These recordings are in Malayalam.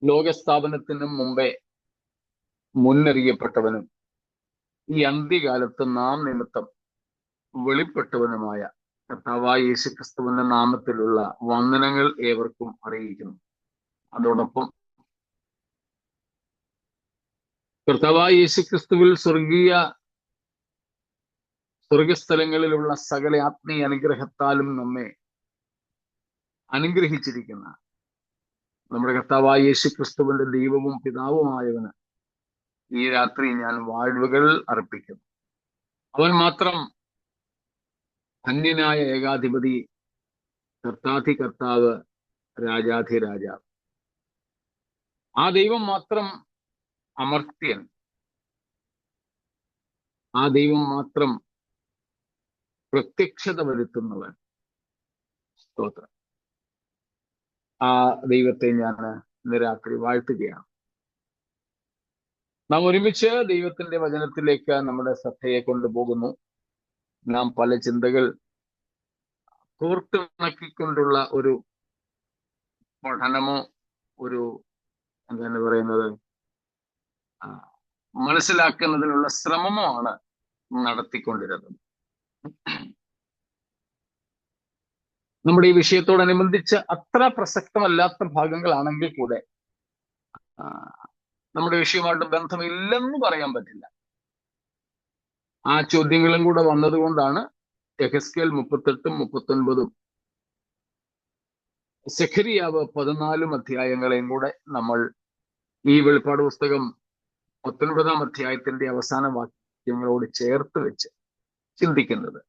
ലോകസ്ഥാപനത്തിനും മുമ്പേ മുന്നറിയപ്പെട്ടവനും ഈ അന്ത്യകാലത്ത് നാം നിമിത്തം വെളിപ്പെട്ടവനുമായ കർത്താവായ യേശുക്രിസ്തുവിന്റെ നാമത്തിലുള്ള വന്ദനങ്ങൾ ഏവർക്കും അറിയിക്കുന്നു. അതോടൊപ്പം കർത്താവായ യേശുക്രിസ്തുവിൽ സ്വർഗസ്ഥലങ്ങളിലുള്ള സകല ആത്മീയ അനുഗ്രഹത്താലും നമ്മെ അനുഗ്രഹിച്ചിരിക്കുന്ന നമ്മുടെ കർത്താവായ യേശുക്രിസ്തുവിന്റെ ദൈവവും പിതാവുമായവന് ഈ രാത്രി ഞാൻ വാഴ്വുകൾ അർപ്പിക്കുന്നു. അവൻ മാത്രം ധന്യനായ ഏകാധിപതി, കർത്താധികർത്താവ്, രാജാധിരാജാവ്. ആ ദൈവം മാത്രം അമർത്യൻ. ആ ദൈവം മാത്രം പ്രത്യക്ഷത വരുത്തുന്നവൻ. സ്തോത്രം. ആ ദൈവത്തെ ഞാൻ ഇന്ന് രാത്രി വാഴ്ത്തുകയാണ്. നാം ഒരുമിച്ച് ദൈവത്തിന്റെ വചനത്തിലേക്ക് നമ്മുടെ ശ്രദ്ധയെ കൊണ്ടുപോകുന്നു. നാം പല ചിന്തകൾ കോർത്തിണക്കിക്കൊണ്ടുള്ള ഒരു പഠനമോ ഒരു എന്താണ് പറയുന്നത് മനസ്സിലാക്കുന്നതിനുള്ള ശ്രമമോ ആണ് നടത്തിക്കൊണ്ടിരുന്നത്. നമ്മുടെ ഈ വിഷയത്തോടനുബന്ധിച്ച് അത്ര പ്രസക്തമല്ലാത്ത ഭാഗങ്ങളാണെങ്കിൽ കൂടെ നമ്മുടെ വിഷയമായിട്ട് ബന്ധമില്ലെന്ന് പറയാൻ പറ്റില്ല. ആ ചോദ്യങ്ങളും കൂടെ വന്നതുകൊണ്ടാണ് യെഹെസ്കേൽ 38, 39 സെഖരിയാവ് 14 അധ്യായങ്ങളെയും കൂടെ നമ്മൾ ഈ വെളിപ്പാട് പുസ്തകം 19 അധ്യായത്തിന്റെ അവസാന വാക്യങ്ങളോട് ചേർത്ത് വെച്ച് ചിന്തിക്കുന്നത്.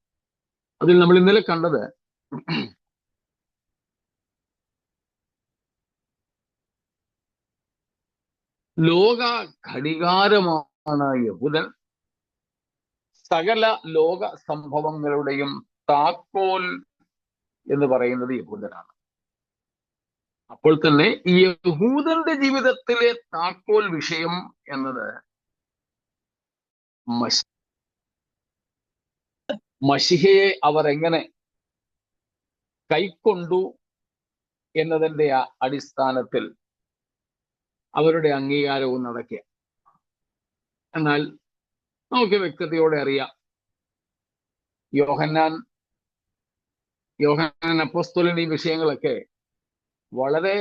അതിൽ നമ്മൾ ഇന്നലെ കണ്ടത് ലോക ഘടികാരമാണ് യഹൂദൻ. സകല ലോക സംഭവങ്ങളുടെയും താക്കോൽ എന്ന് പറയുന്നത് യഹൂദനാണ്. അപ്പോൾ തന്നെ ഈ യഹൂദന്റെ ജീവിതത്തിലെ താക്കോൽ വിഷയം എന്നത് മശിഹയെ അവർ എങ്ങനെ കൈക്കൊണ്ടു എന്നതിന്റെ അടിസ്ഥാനത്തിൽ അവരുടെ അംഗീകാരവും നടക്കുക. എന്നാൽ നമുക്ക് വ്യക്തതയോടെ അറിയാം, യോഹന്നാൻ അപ്പോസ്തലൻ ഈ വിഷയങ്ങളൊക്കെ വളരെ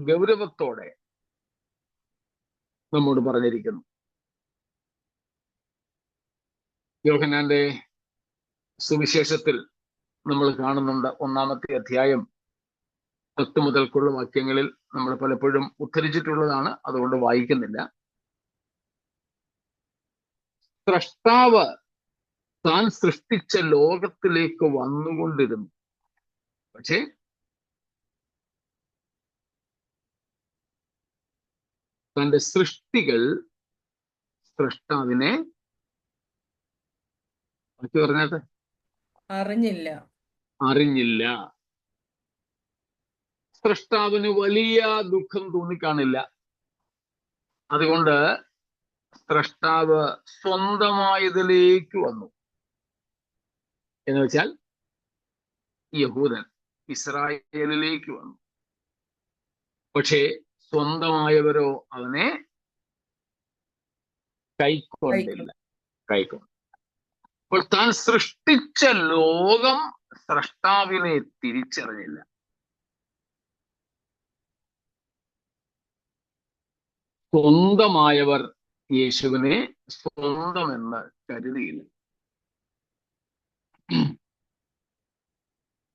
ഗൗരവത്തോടെ നമ്മോട് പറഞ്ഞിരിക്കുന്നു. യോഹന്നാന്റെ സുവിശേഷത്തിൽ നമ്മൾ കാണുന്നുണ്ട്, 1-ാമത്തെ അധ്യായം 10 മുതൽക്കുള്ള വാക്യങ്ങളിൽ നമ്മൾ പലപ്പോഴും ഉദ്ധരിച്ചിട്ടുള്ളതാണ്, അതുകൊണ്ട് വായിക്കുന്നില്ല. സ്രഷ്ടാവ് താൻ സൃഷ്ടിച്ച ലോകത്തിലേക്ക് വന്നുകൊണ്ടിരുന്നു. പക്ഷേ തന്റെ സൃഷ്ടികൾ സ്രഷ്ടാവിനെ പറഞ്ഞാട്ടെ അറിഞ്ഞില്ല. സ്രഷ്ടാവിന് വലിയ ദുഃഖം തോന്നിക്കാണില്ല. അതുകൊണ്ട് സ്രഷ്ടാവ് സ്വന്തമായതിലേക്ക് വന്നു. എന്ന് വെച്ചാൽ യഹൂദൻ ഇസ്രായേലിലേക്ക് വന്നു. പക്ഷേ സ്വന്തമായവരോ അവനെ കൈക്കൊണ്ടില്ല. അപ്പോൾ താൻ സൃഷ്ടിച്ച ലോകം സ്രഷ്ടാവിനെ തിരിച്ചറിഞ്ഞില്ല. സ്വന്തമായവർ യേശുവിനെ സ്വന്തമെന്ന് കരുതിയില്ല,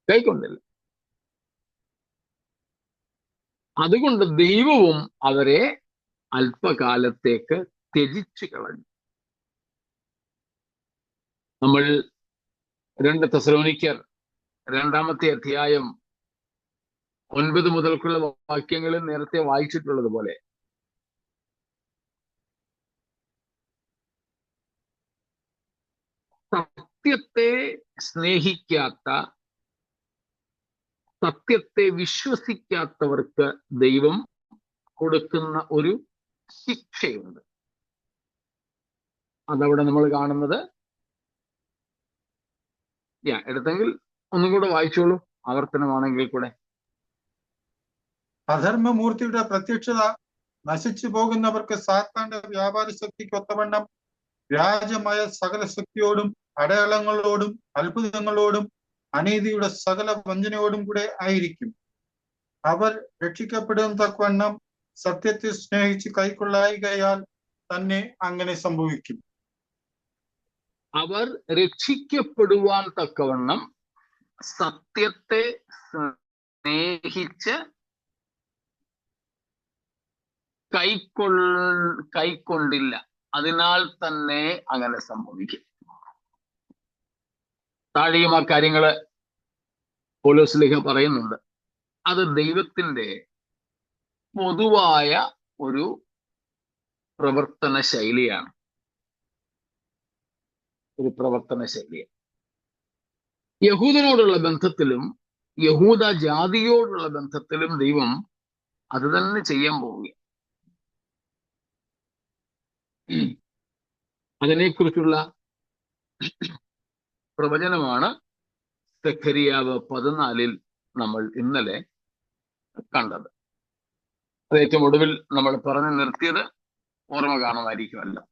കൈക്കൊണ്ടില്ല. അതുകൊണ്ട് ദൈവവും അവരെ അല്പകാലത്തേക്ക് ത്യജിച്ചു കളഞ്ഞു. നമ്മൾ 2 തെസ്സലോനിക്കർ 2-ാമത്തെ അധ്യായം 9 മുതൽക്കുള്ള വാക്യങ്ങളിൽ നേരത്തെ വായിച്ചിട്ടുള്ളത് പോലെ സത്യത്തെ സ്നേഹിക്കാത്ത, സത്യത്തെ വിശ്വസിക്കാത്തവർക്ക് ദൈവം കൊടുക്കുന്ന ഒരു ശിക്ഷയുണ്ട്. അതവിടെ നമ്മൾ കാണുന്നത്, എടുത്തെങ്കിൽ ഒന്നും കൂടെ വായിച്ചോളൂ, ആവർത്തനമാണെങ്കിൽ കൂടെ. അധർമ്മമൂർത്തിയുടെ പ്രത്യക്ഷത നശിച്ചു പോകുന്നവർക്ക് സാത്താന്റെ വ്യാപാര ശക്തിക്ക് ഒത്തവണ്ണം വ്യാജമായ സകല ശക്തിയോടും അടയാളങ്ങളോടും അത്ഭുതങ്ങളോടും അനീതിയുടെ സകല വഞ്ചനയോടും കൂടെ ആയിരിക്കും. അവർ രക്ഷിക്കപ്പെടുന്ന തക്കവണ്ണം സത്യത്തെ സ്നേഹിച്ച് കൈക്കൊള്ളായികയാൽ തന്നെ അങ്ങനെ സംഭവിക്കും. അവർ രക്ഷിക്കപ്പെടുവാൻ തക്കവണ്ണം സത്യത്തെ സ്നേഹിച്ച് കൈക്കൊണ്ടില്ല, അതിനാൽ തന്നെ അങ്ങനെ സംഭവിക്കും. താഴെയും ആ കാര്യങ്ങള് പൗലോസ് പറയുന്നുണ്ട്. അത് ദൈവത്തിന്റെ പൊതുവായ ഒരു പ്രവർത്തന ശൈലിയാണ്. യഹൂദനോടുള്ള ബന്ധത്തിലും യഹൂദ ജാതിയോടുള്ള ബന്ധത്തിലും ദൈവം അത് തന്നെ ചെയ്യാൻ പോവുക. അതിനെക്കുറിച്ചുള്ള പ്രവചനമാണ് സെഖരിയാവ് 14 നമ്മൾ ഇന്നലെ കണ്ടത്. അത് ഏറ്റവും ഒടുവിൽ നമ്മൾ പറഞ്ഞു നിർത്തിയത് ഓർമ്മ കാണുമായിരിക്കുമല്ലോ.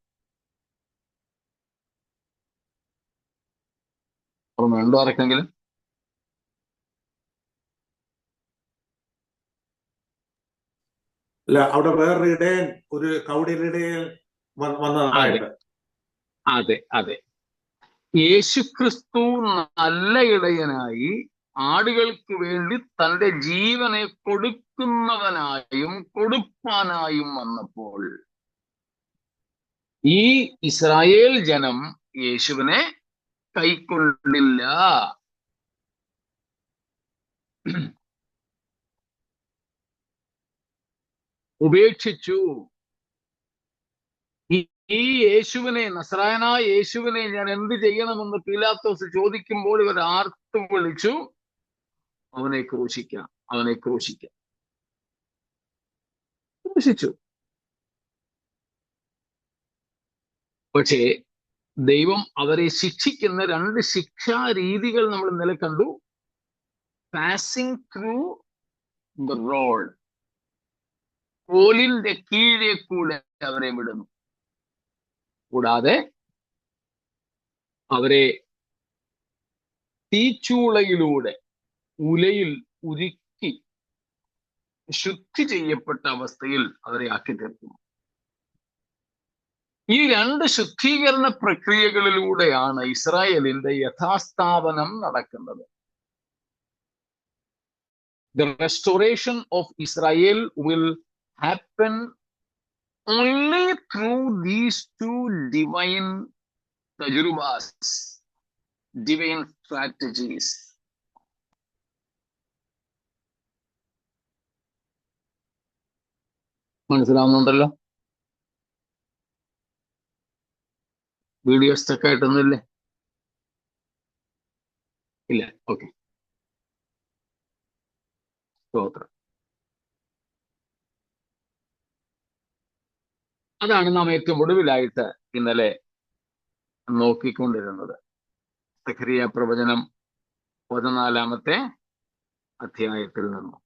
ഓർമ്മയുണ്ടോ ആർക്കെങ്കിലും? അല്ല, അവിടെ വേറൊരു ഇടയൻ, ഒരു കൗടിലിടയൻ വന്നതായിട്ട്. അതെ, യേശുക്രിസ്തു നല്ല ഇടയനായി ആടുകൾക്ക് വേണ്ടി തന്റെ ജീവനെ കൊടുക്കുന്നവനായും കൊടുപ്പാനായും വന്നപ്പോൾ ഈ ഇസ്രായേൽ ജനം യേശുവിനെ കൈക്കൊണ്ടില്ല. ഉപേക്ഷിച്ചു. ഈ യേശുവിനെ, നസ്രായനായ യേശുവിനെ ഞാൻ എന്ത് ചെയ്യണമെന്ന് പീലാത്തോസ് ചോദിക്കുമ്പോൾ ഇവർ ആർത്തു വിളിച്ചു, അവനെ ക്രൂശിക്കാം, അവനെ ക്രൂശിക്കാം. ക്രൂശിച്ചു. പക്ഷേ ദൈവം അവരെ ശിക്ഷിക്കുന്ന 2 ശിക്ഷാ രീതികൾ നമ്മൾ ഇന്നലെ കണ്ടു. പാസിംഗ് ത്രൂ ദ റോഡ്, കോലിന്റെ കീഴെ കൂടെ അവരെ വിടുന്നു. കൂടാതെ അവരെ തീച്ചൂളയിലൂടെ ഉലയിൽ ഉരുക്കി ശുദ്ധി ചെയ്യപ്പെട്ട അവസ്ഥയിൽ അവരെ ആക്കി തീർക്കുന്നു. ഈ 2 ശുദ്ധീകരണ പ്രക്രിയകളിലൂടെയാണ് ഇസ്രായേലിന്റെ യഥാസ്ഥാപനം നടക്കുന്നത്. The restoration of Israel will happen only through these 2 divine tajrubas, divine strategies. മനസ്സിലാവുന്നുണ്ടല്ലോ? വീഡിയോ സ്റ്റക്ക് ആയിട്ടൊന്നുമില്ലേ? ഇല്ല. ഓക്കെ, സ്തോത്രം. അതാണ് നാം ഏറ്റവും ഒടുവിലായിട്ട് ഇന്നലെ നോക്കിക്കൊണ്ടിരുന്നത്. സെഖരിയ പ്രവചനം 14-ാമത്തെ അധ്യായത്തിൽ നിന്നും.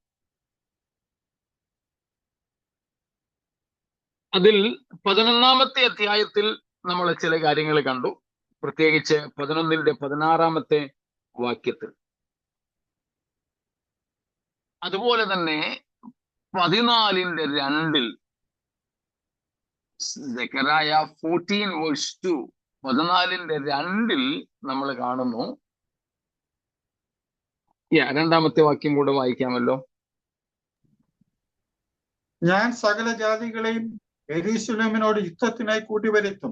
അതിൽ 11-ാമത്തെ അധ്യായത്തിൽ നമ്മൾ ചില കാര്യങ്ങൾ കണ്ടു. പ്രത്യേകിച്ച് 11-ന്റെ 16-ാമത്തെ വാക്യത്തിൽ. അതുപോലെ തന്നെ 14-ന്റെ 2-ൽ സെഖറിയ 14:2, 14-ന്റെ 2-ൽ നമ്മൾ കാണുന്നു. 2-ാമത്തെ വാക്യം കൂടെ വായിക്കാമല്ലോ. ഞാൻ സകല ജാതികളെയും യെരൂശലേമിനോട് യുദ്ധത്തിനായി കൂട്ടിവരുത്തും.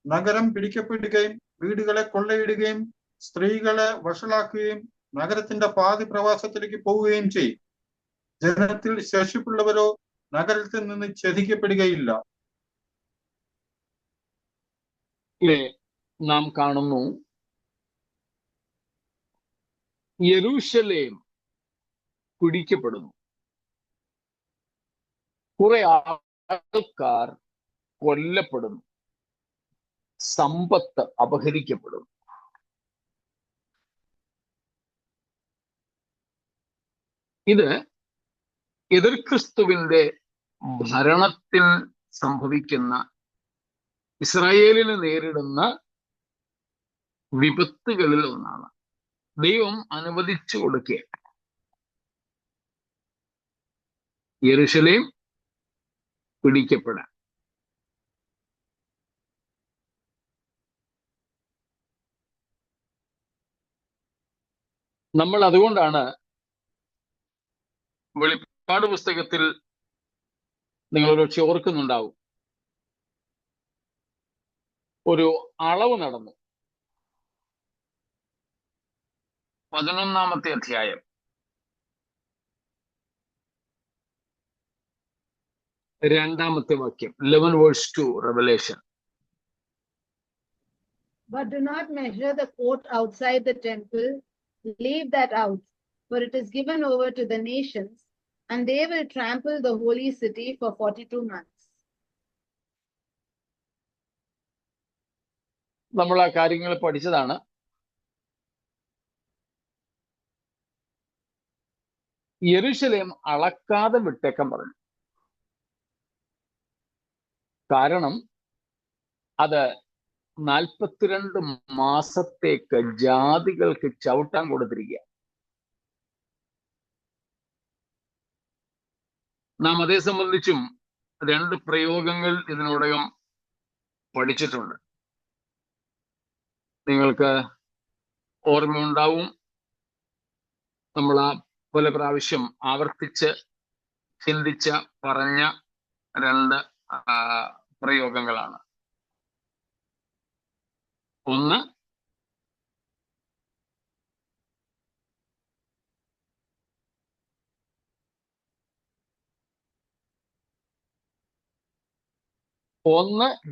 നഗരം പിടിക്കപ്പെടുകയും വീടുകളെ കൊള്ളയിടുകയും സ്ത്രീകളെ വഷളാക്കുകയും നഗരത്തിന്റെ പാതി പ്രവാസത്തിലേക്ക് പോവുകയും ചെയ്യും. ജനത്തിൽ ശേഷിപ്പുള്ളവരോ നഗരത്തിൽ നിന്ന് ഛേദിക്കപ്പെടുകയില്ല. നാം കാണുന്നു യെരൂശലേം പിടിക്കപ്പെടുന്നു. കുറെ ആൾക്കാർ കൊല്ലപ്പെടുന്നു. സമ്പത്ത് അപഹരിക്കപ്പെടുന്നു. ഇത് എതിർ ക്രിസ്തുവിന്റെ ഭരണത്തിൽ സംഭവിക്കുന്ന ഇസ്രായേലിന് നേരിടുന്ന വിപത്തുകളിൽ ഒന്നാണ്. ദൈവം അനുവദിച്ചു കൊടുക്കുക യെരൂശലേം പിടിക്കപ്പെടാൻ. നമ്മൾ അതുകൊണ്ടാണ് വെളിപ്പാട് പുസ്തകത്തിൽ നിങ്ങളൊരു ഓർക്കുന്നുണ്ടാവും, ഒരു അളവ് നടന്നു. 11-ാമത്തെ അധ്യായം 2-ാമത്തെ വാക്യം, 11:2 Revelation. But do not measure the court outside the temple. Leave that out, for it is given over to the nations, and they will trample the holy city for 42 months. നമ്മൾ ആ കാര്യങ്ങൾ പഠിച്ചതാണ്. യെരൂശലേം അളക്കാതെ വിട്ടേക്കാൻ പറഞ്ഞു. കാരണം അത് 42 മാസത്തേക്ക് ജാതികൾക്ക് ചവിട്ടാൻ കൊടുത്തിരിക്കുക. നാം അതേ സംബന്ധിച്ചും 2 പ്രയോഗങ്ങൾ ഇതിനോടകം പഠിച്ചിട്ടുണ്ട്. നിങ്ങൾക്ക് ഓർമ്മയുണ്ടാവും, നമ്മൾ ആ പല പ്രാവശ്യം ആവർത്തിച്ച് ചിന്തിച്ച പറഞ്ഞ 2 പ്രയോഗങ്ങളാണ്. ഒന്ന്,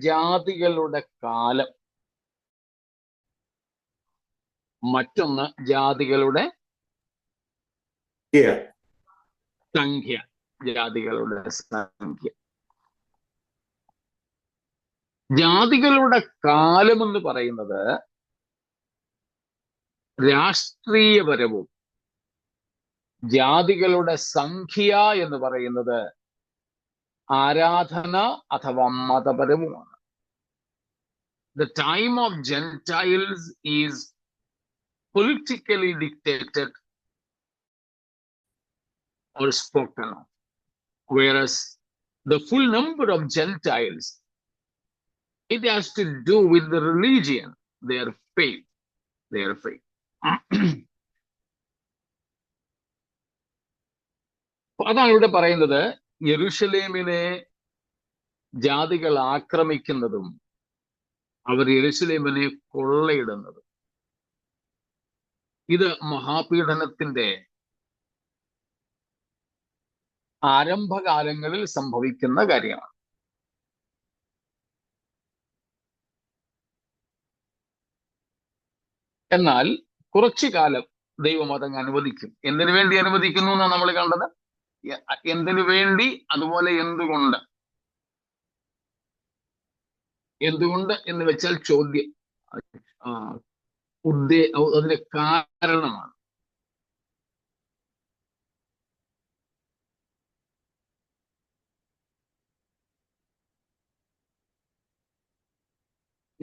ജാതികളുടെ കാലം, മറ്റൊന്ന് ജാതികളുടെ സംഖ്യ. ജാതികളുടെ സംഖ്യ. ജാതികളുടെ കാലം എന്ന് പറയുന്നത് രാഷ്ട്രീയപരവും ജാതികളുടെ സംഖ്യ എന്ന് പറയുന്നത് ആരാധന അഥവാ മതപരവുമാണ്. The time of Gentiles is politically dictated or spoken of, whereas the full number of Gentiles, it has to do with the religion, their faith. അതാണ് ഇവിടെ പറയുന്നത്. യെരൂശലേമിനെ ജാതികൾ ആക്രമിക്കുന്നതും അവർ യെരൂശലേമിനെ കൊള്ളയിടുന്നതും ഇത് മഹാപീഡനത്തിന്റെ ആരംഭകാലങ്ങളിൽ സംഭവിക്കുന്ന കാര്യമാണ്. എന്നാൽ കുറച്ചു കാലം ദൈവം അതങ്ങ് അനുവദിക്കും. എന്തിനു വേണ്ടി അനുവദിക്കുന്നു എന്നാണ് നമ്മൾ കണ്ടത്. എന്തിനു വേണ്ടി, അതുപോലെ എന്തുകൊണ്ട്. എന്തുകൊണ്ട് എന്ന് വെച്ചാൽ ചോദ്യം, അതിന്റെ കാരണമാണ്.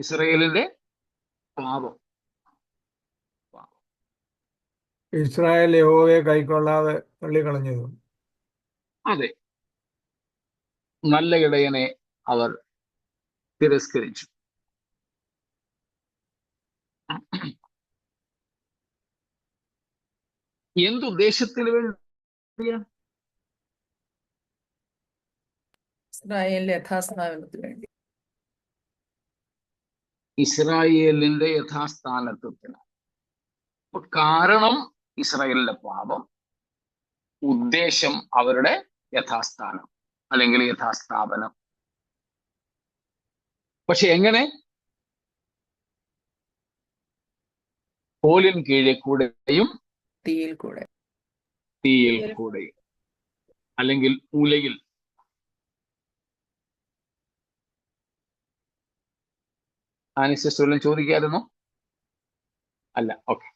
ഇസ്രായേലിന്റെ പാപം. ഇസ്രായേൽ യഹോവയെ കൈക്കൊള്ളാതെ തള്ളിക്കളഞ്ഞതും. അതെ, നല്ല ഇടയനെ അവർ തിരസ്കരിച്ചു. എന്തുദ്ദേശത്തിന് വേണ്ടിയാ? ഇസ്രായേലിന്റെ യഥാസ്ഥാനത്തിന് വേണ്ടി. ഇസ്രായേലിന്റെ യഥാസ്ഥാനത്വത്തിന്. കാരണം ഇസ്രായേലിന്റെ പാപം, ഉദ്ദേശം അവരുടെ യഥാസ്ഥാനം അല്ലെങ്കിൽ യഥാസ്ഥാപനം. പക്ഷെ എങ്ങനെ? കോലിൻ കീഴെ കൂടെയും തീയിൽ കൂടെയും അല്ലെങ്കിൽ ഉലയിൽ. ആനിസിസ്റ്റർ ചോദിക്കായിരുന്നു? അല്ല, ഓക്കെ.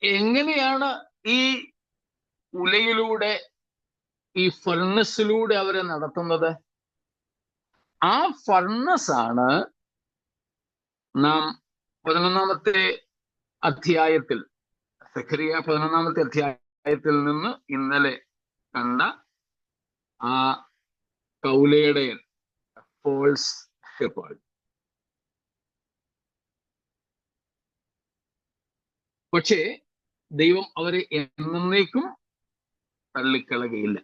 എങ്ങനെയാണ് ഈ ഉലയിലൂടെ, ഈ ഫർണസിലൂടെ അവരെ നടത്തുന്നത്? ആ ഫർണസ് ആണ് നാം 11-ാമത്തെ അധ്യായത്തിൽ, സഖറിയ 11-ാമത്തെ അധ്യായത്തിൽ നിന്ന് ഇന്നലെ കണ്ട ആ കൗലേടയൻ, ഫോൾസ് ഷെപ്പേർഡ്. പക്ഷേ ദൈവം അവരെ എന്നേക്കും തള്ളിക്കളകയില്ല.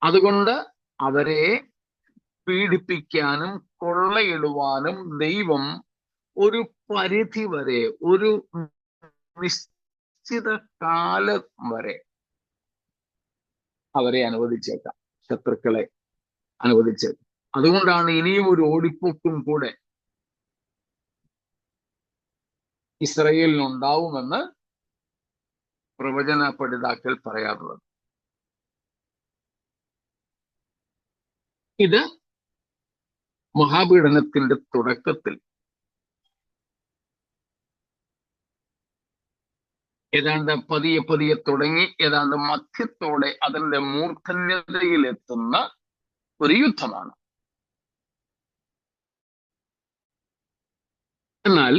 അതുകൊണ്ട് അവരെ പീഡിപ്പിക്കാനും കൊള്ളയിടുവാനും ദൈവം ഒരു പരിധി വരെ, ഒരു നിശ്ചിത കാലം വരെ അവരെ അനുവദിച്ചേക്കാം, ശത്രുക്കളെ അനുവദിച്ചേക്കാം. അതുകൊണ്ടാണ് ഇനിയും ഒരു ഓടിപ്പോക്കും കൂടെ ഇസ്രായേലിനുണ്ടാവുമെന്ന് പ്രവചന പഠിതാക്കൾ പറയാറുള്ളത്. ഇത് മഹാപീഡനത്തിന്റെ തുടക്കത്തിൽ ഏതാണ്ട് പതിയെ പതിയെ തുടങ്ങി ഏതാണ്ട് മധ്യത്തോടെ അതിന്റെ മൂർധന്യതയിലെത്തുന്ന ഒരു യുദ്ധമാണ്. എന്നാൽ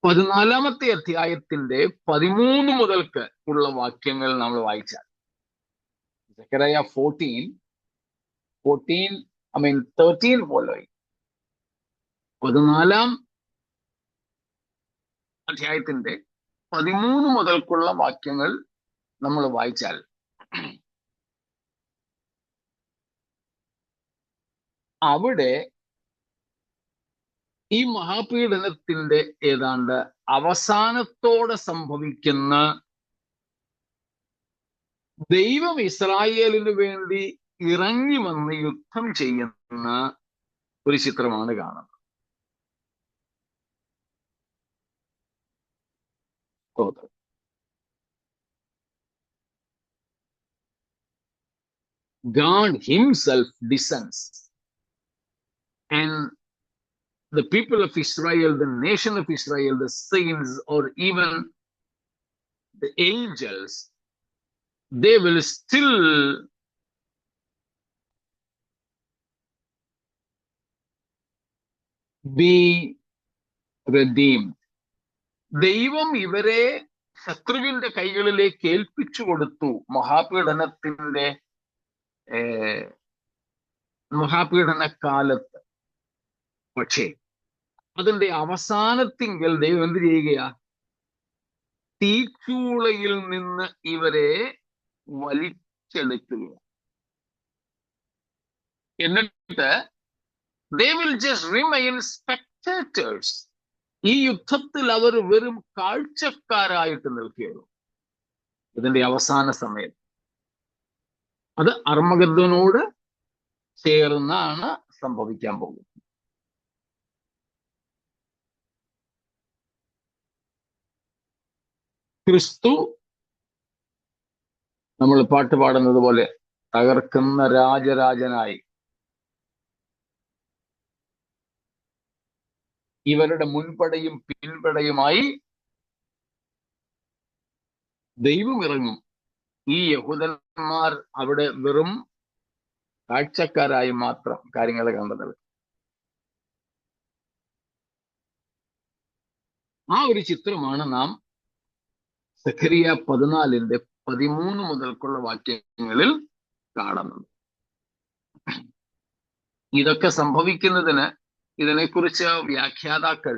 14-ാമത്തെ അധ്യായത്തിന്റെ 13 മുതൽക്ക് ഉള്ള വാക്യങ്ങൾ നമ്മൾ വായിച്ചാൽ, സഖറിയ 13 ഫോളോയിങ്, 14-ാം അധ്യായത്തിന്റെ 13 മുതൽക്കുള്ള വാക്യങ്ങൾ നമ്മൾ വായിച്ചാൽ അവിടെ ഈ മഹാപീഡനത്തിന്റെ ഏതാണ്ട് അവസാനത്തോടെ സംഭവിക്കുന്ന, ദൈവം ഇസ്രായേലിന് വേണ്ടി ഇറങ്ങി വന്ന് യുദ്ധം ചെയ്യുന്ന ഒരു ചിത്രമാണ് കാണുന്നത്. God himself descends, and the people of Israel, the nation of Israel, the saints, or even the angels, they will still be redeemed. ദൈവം ഇവരെ ശത്രുവിന്റെ കൈകളിലേക്ക് ഏൽപ്പിച്ചു കൊടുത്തു മഹാപീഡന കാലത്ത്. പക്ഷേ അതിന്റെ അവസാനത്തിങ്കൽ ദൈവം എന്ത് ചെയ്യുകയാ? തീച്ചൂളയിൽ നിന്ന് ഇവരെ വലിച്ചെടുക്കുകയാണ്. എന്നിട്ട് they will just remain spectators. ഈ യുദ്ധത്തിൽ അവർ വെറും കാഴ്ചക്കാരായിട്ട് നിൽക്കുകയുള്ളൂ ഇതിന്റെ അവസാന സമയത്ത്. അത് അർമ്മഗദ്ദോനോട് ചേർന്നാണ് സംഭവിക്കാൻ പോകുന്നത്. ക്രിസ്തു, നമ്മൾ പാട്ട് പാടുന്നത് പോലെ, തകർക്കുന്ന രാജരാജനായി ഇവരുടെ മുൻപടയും പിൻപടയുമായി ദൈവം ഇറങ്ങും. ഈ യഹൂദന്മാർ അവിടെ വെറും കാഴ്ചക്കാരായി മാത്രം കാര്യങ്ങളെ കണ്ടത്. ആ ഒരു ചിത്രമാണ് നാം സഖറിയ 14-ന്റെ 13 മുതൽക്കുള്ള വാക്യങ്ങളിൽ കാണുന്നത്. ഇതൊക്കെ സംഭവിക്കുന്നതിന് ഇതിനെക്കുറിച്ച് വ്യാഖ്യാതാക്കൾ,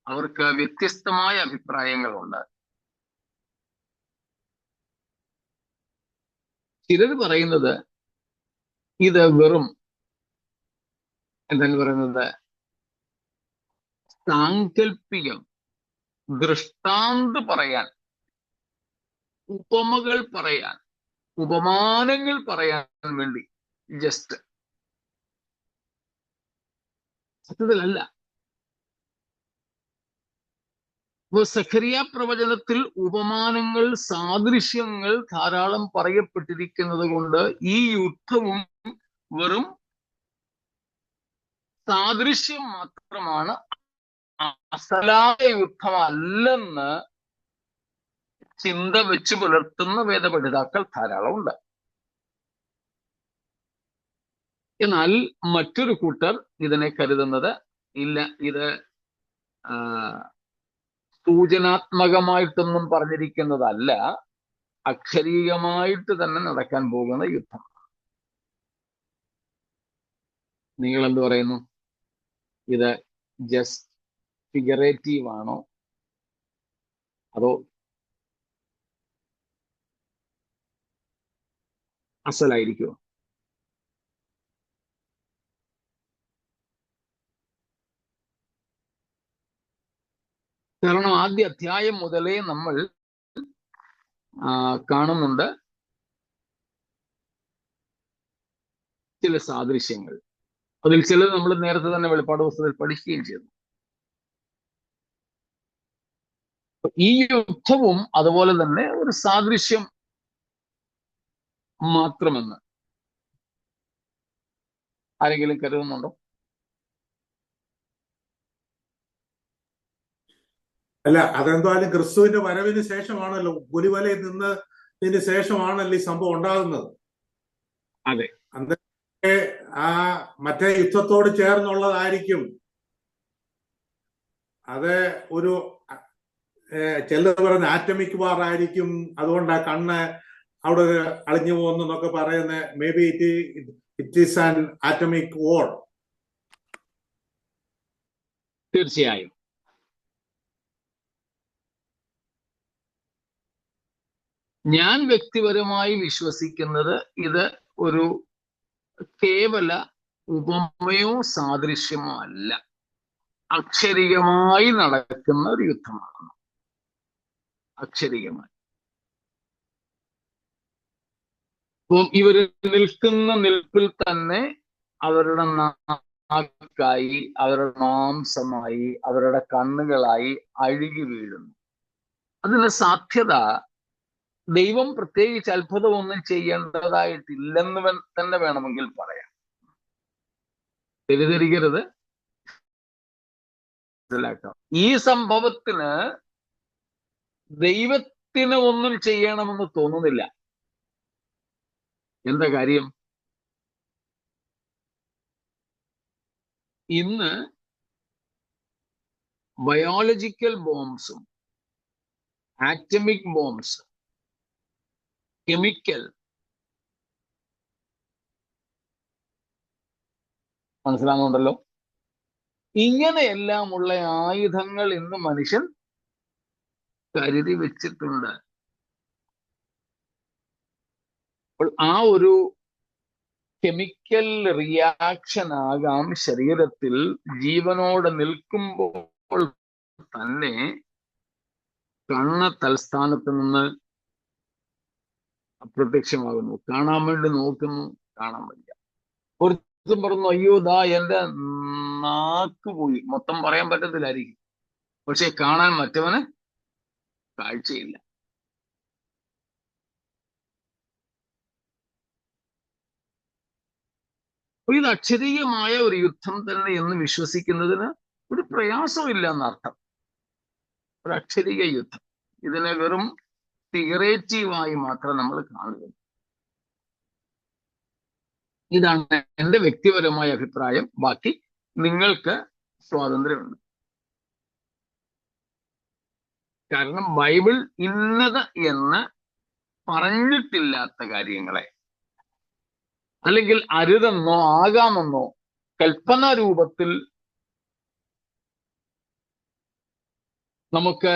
അവർക്ക് വ്യത്യസ്തമായ അഭിപ്രായങ്ങളുണ്ട്. ചിലർ പറയുന്നത് ഇത് വെറും എന്താണ് പറയുന്നത്, സാങ്കല്പികം, ദൃഷ്ടാന്ത് പറയാൻ, ഉപമകൾ പറയാൻ, ഉപമാനങ്ങൾ പറയാൻ വേണ്ടി ജസ്റ്റ്, സത്യത്തിലല്ല. സഖറിയ പ്രവചനത്തിൽ ഉപമാനങ്ങൾ, സാദൃശ്യങ്ങൾ ധാരാളം പറയപ്പെട്ടിരിക്കുന്നത് കൊണ്ട് ഈ യുദ്ധവും വെറും സാദൃശ്യം മാത്രമാണ്, അസലായ യുദ്ധമല്ലെന്ന് ചിന്ത വെച്ച് പുലർത്തുന്ന വേദപഠിതാക്കൾ ധാരാളമുണ്ട്. എന്നാൽ മറ്റൊരു കൂട്ടർ ഇതിനെ കരുതുന്നത് ഇല്ല, ഇത് സൂചനാത്മകമായിട്ടൊന്നും പറഞ്ഞിരിക്കുന്നതല്ല, അക്ഷരീകമായിട്ട് തന്നെ നടക്കാൻ പോകുന്ന യുദ്ധം. നിങ്ങൾ എന്ത് പറയുന്നു? ഇത് ജസ്റ്റ് ഫിഗറേറ്റീവ് ആണോ അതോ അസലായിരിക്കുമോ? കാരണം ആദ്യ അധ്യായം മുതലേ നമ്മൾ കാണുന്നുണ്ട് ചില സാദൃശ്യങ്ങൾ. അതിൽ ചിലത് നമ്മൾ നേരത്തെ തന്നെ വെളിപ്പാട് പുസ്തകത്തിൽ പഠിക്കുകയും ചെയ്തു. ഈ യുദ്ധവും അതുപോലെ തന്നെ ഒരു സാദൃശ്യം മാത്രമെന്ന് ആരെങ്കിലും കരുതുന്നുണ്ടോ? അല്ല, അതെന്തായാലും ക്രിസ്തുവിന്റെ വരവിന് ശേഷമാണല്ലോ, പുലിവലയിൽ നിന്നതിന് ശേഷമാണല്ലോ ഈ സംഭവം ഉണ്ടാകുന്നത്. അതെ, അന്നേ ആ മറ്റേ യുദ്ധത്തോട് ചേർന്നുള്ളതായിരിക്കും. അത് ഒരു ചിലർ പറയുന്ന ആറ്റമിക് വാർ ആയിരിക്കും, അതുകൊണ്ട് ആ കണ്ണ് അവിടെ അളിഞ്ഞു പോകുന്നു എന്നൊക്കെ പറയുന്ന maybe it is an atomic war. തീർച്ചയായും. ഞാൻ വ്യക്തിപരമായി വിശ്വസിക്കുന്നത് ഇത് ഒരു കേവല ഉപമയോ സാദൃശ്യമോ അല്ല, അക്ഷരികമായി നടക്കുന്ന ഒരു യുദ്ധമാണ്. അക്ഷരികമായി. അപ്പം ഇവര് നിൽക്കുന്ന നിൽപ്പിൽ തന്നെ അവരുടെ നാക്കായി, അവരുടെ മാംസമായി, അവരുടെ കണ്ണുകളായി അഴുകി വീഴുന്നു. അതിന് സാധ്യത ദൈവം പ്രത്യേകിച്ച് അത്ഭുതമൊന്നും ചെയ്യേണ്ടതായിട്ടില്ലെന്ന് തന്നെ വേണമെങ്കിൽ പറയാം. തെറ്റിദ്ധരിക്കരുത്, മനസ്സിലാക്കാം. ഈ സംഭവത്തിന് ദൈവത്തിന് ഒന്നും ചെയ്യണമെന്ന് തോന്നുന്നില്ല. എന്താ കാര്യം? ഇന്ന് ബയോളജിക്കൽ ബോംബ്സും ആറ്റമിക് ബോംബ്സ്, കെമിക്കൽ, മനസ്സിലാകുന്നുണ്ടല്ലോ, ഇങ്ങനെയെല്ലാമുള്ള ആയുധങ്ങൾ ഇന്ന് മനുഷ്യൻ കരുതി വെച്ചിട്ടുണ്ട്. അപ്പോൾ ആ ഒരു കെമിക്കൽ റിയാക്ഷൻ ആകാം ശരീരത്തിൽ ജീവനോടെ നിൽക്കുമ്പോൾ തന്നെ കണ്ണ് തൽസ്ഥാനത്ത് നിന്ന് അപ്രത്യക്ഷമാകുന്നു. കാണാൻ വേണ്ടി നോക്കുന്നു, കാണാൻ വയ്യ. ഒരുത്തും പറഞ്ഞു, അയ്യോ ദാ എന്റെ നാക്ക് പോയി. മൊത്തം പറയാൻ പറ്റത്തില്ലായിരിക്കും, പക്ഷെ കാണാൻ മറ്റവന് കാഴ്ചയില്ല. ഇത് അക്ഷരീയമായ ഒരു യുദ്ധം തന്നെ എന്ന് വിശ്വസിക്കുന്നതിന് ഒരു പ്രയാസമില്ല എന്നർത്ഥം. ഒരു അക്ഷരീയ യുദ്ധം, ഇതിനെ വെറും ഫിഗറേറ്റീവായി മാത്രം നമ്മൾ കാണുക. ഇതാണ് എൻ്റെ വ്യക്തിപരമായ അഭിപ്രായം. ബാക്കി നിങ്ങൾക്ക് സ്വാതന്ത്ര്യമുണ്ട്. കാരണം ബൈബിൾ ഇന്നത് എന്ന് പറഞ്ഞിട്ടില്ലാത്ത കാര്യങ്ങളെ, അല്ലെങ്കിൽ അരുതെന്നോ ആകാമെന്നോ കൽപ്പനാ രൂപത്തിൽ നമുക്ക്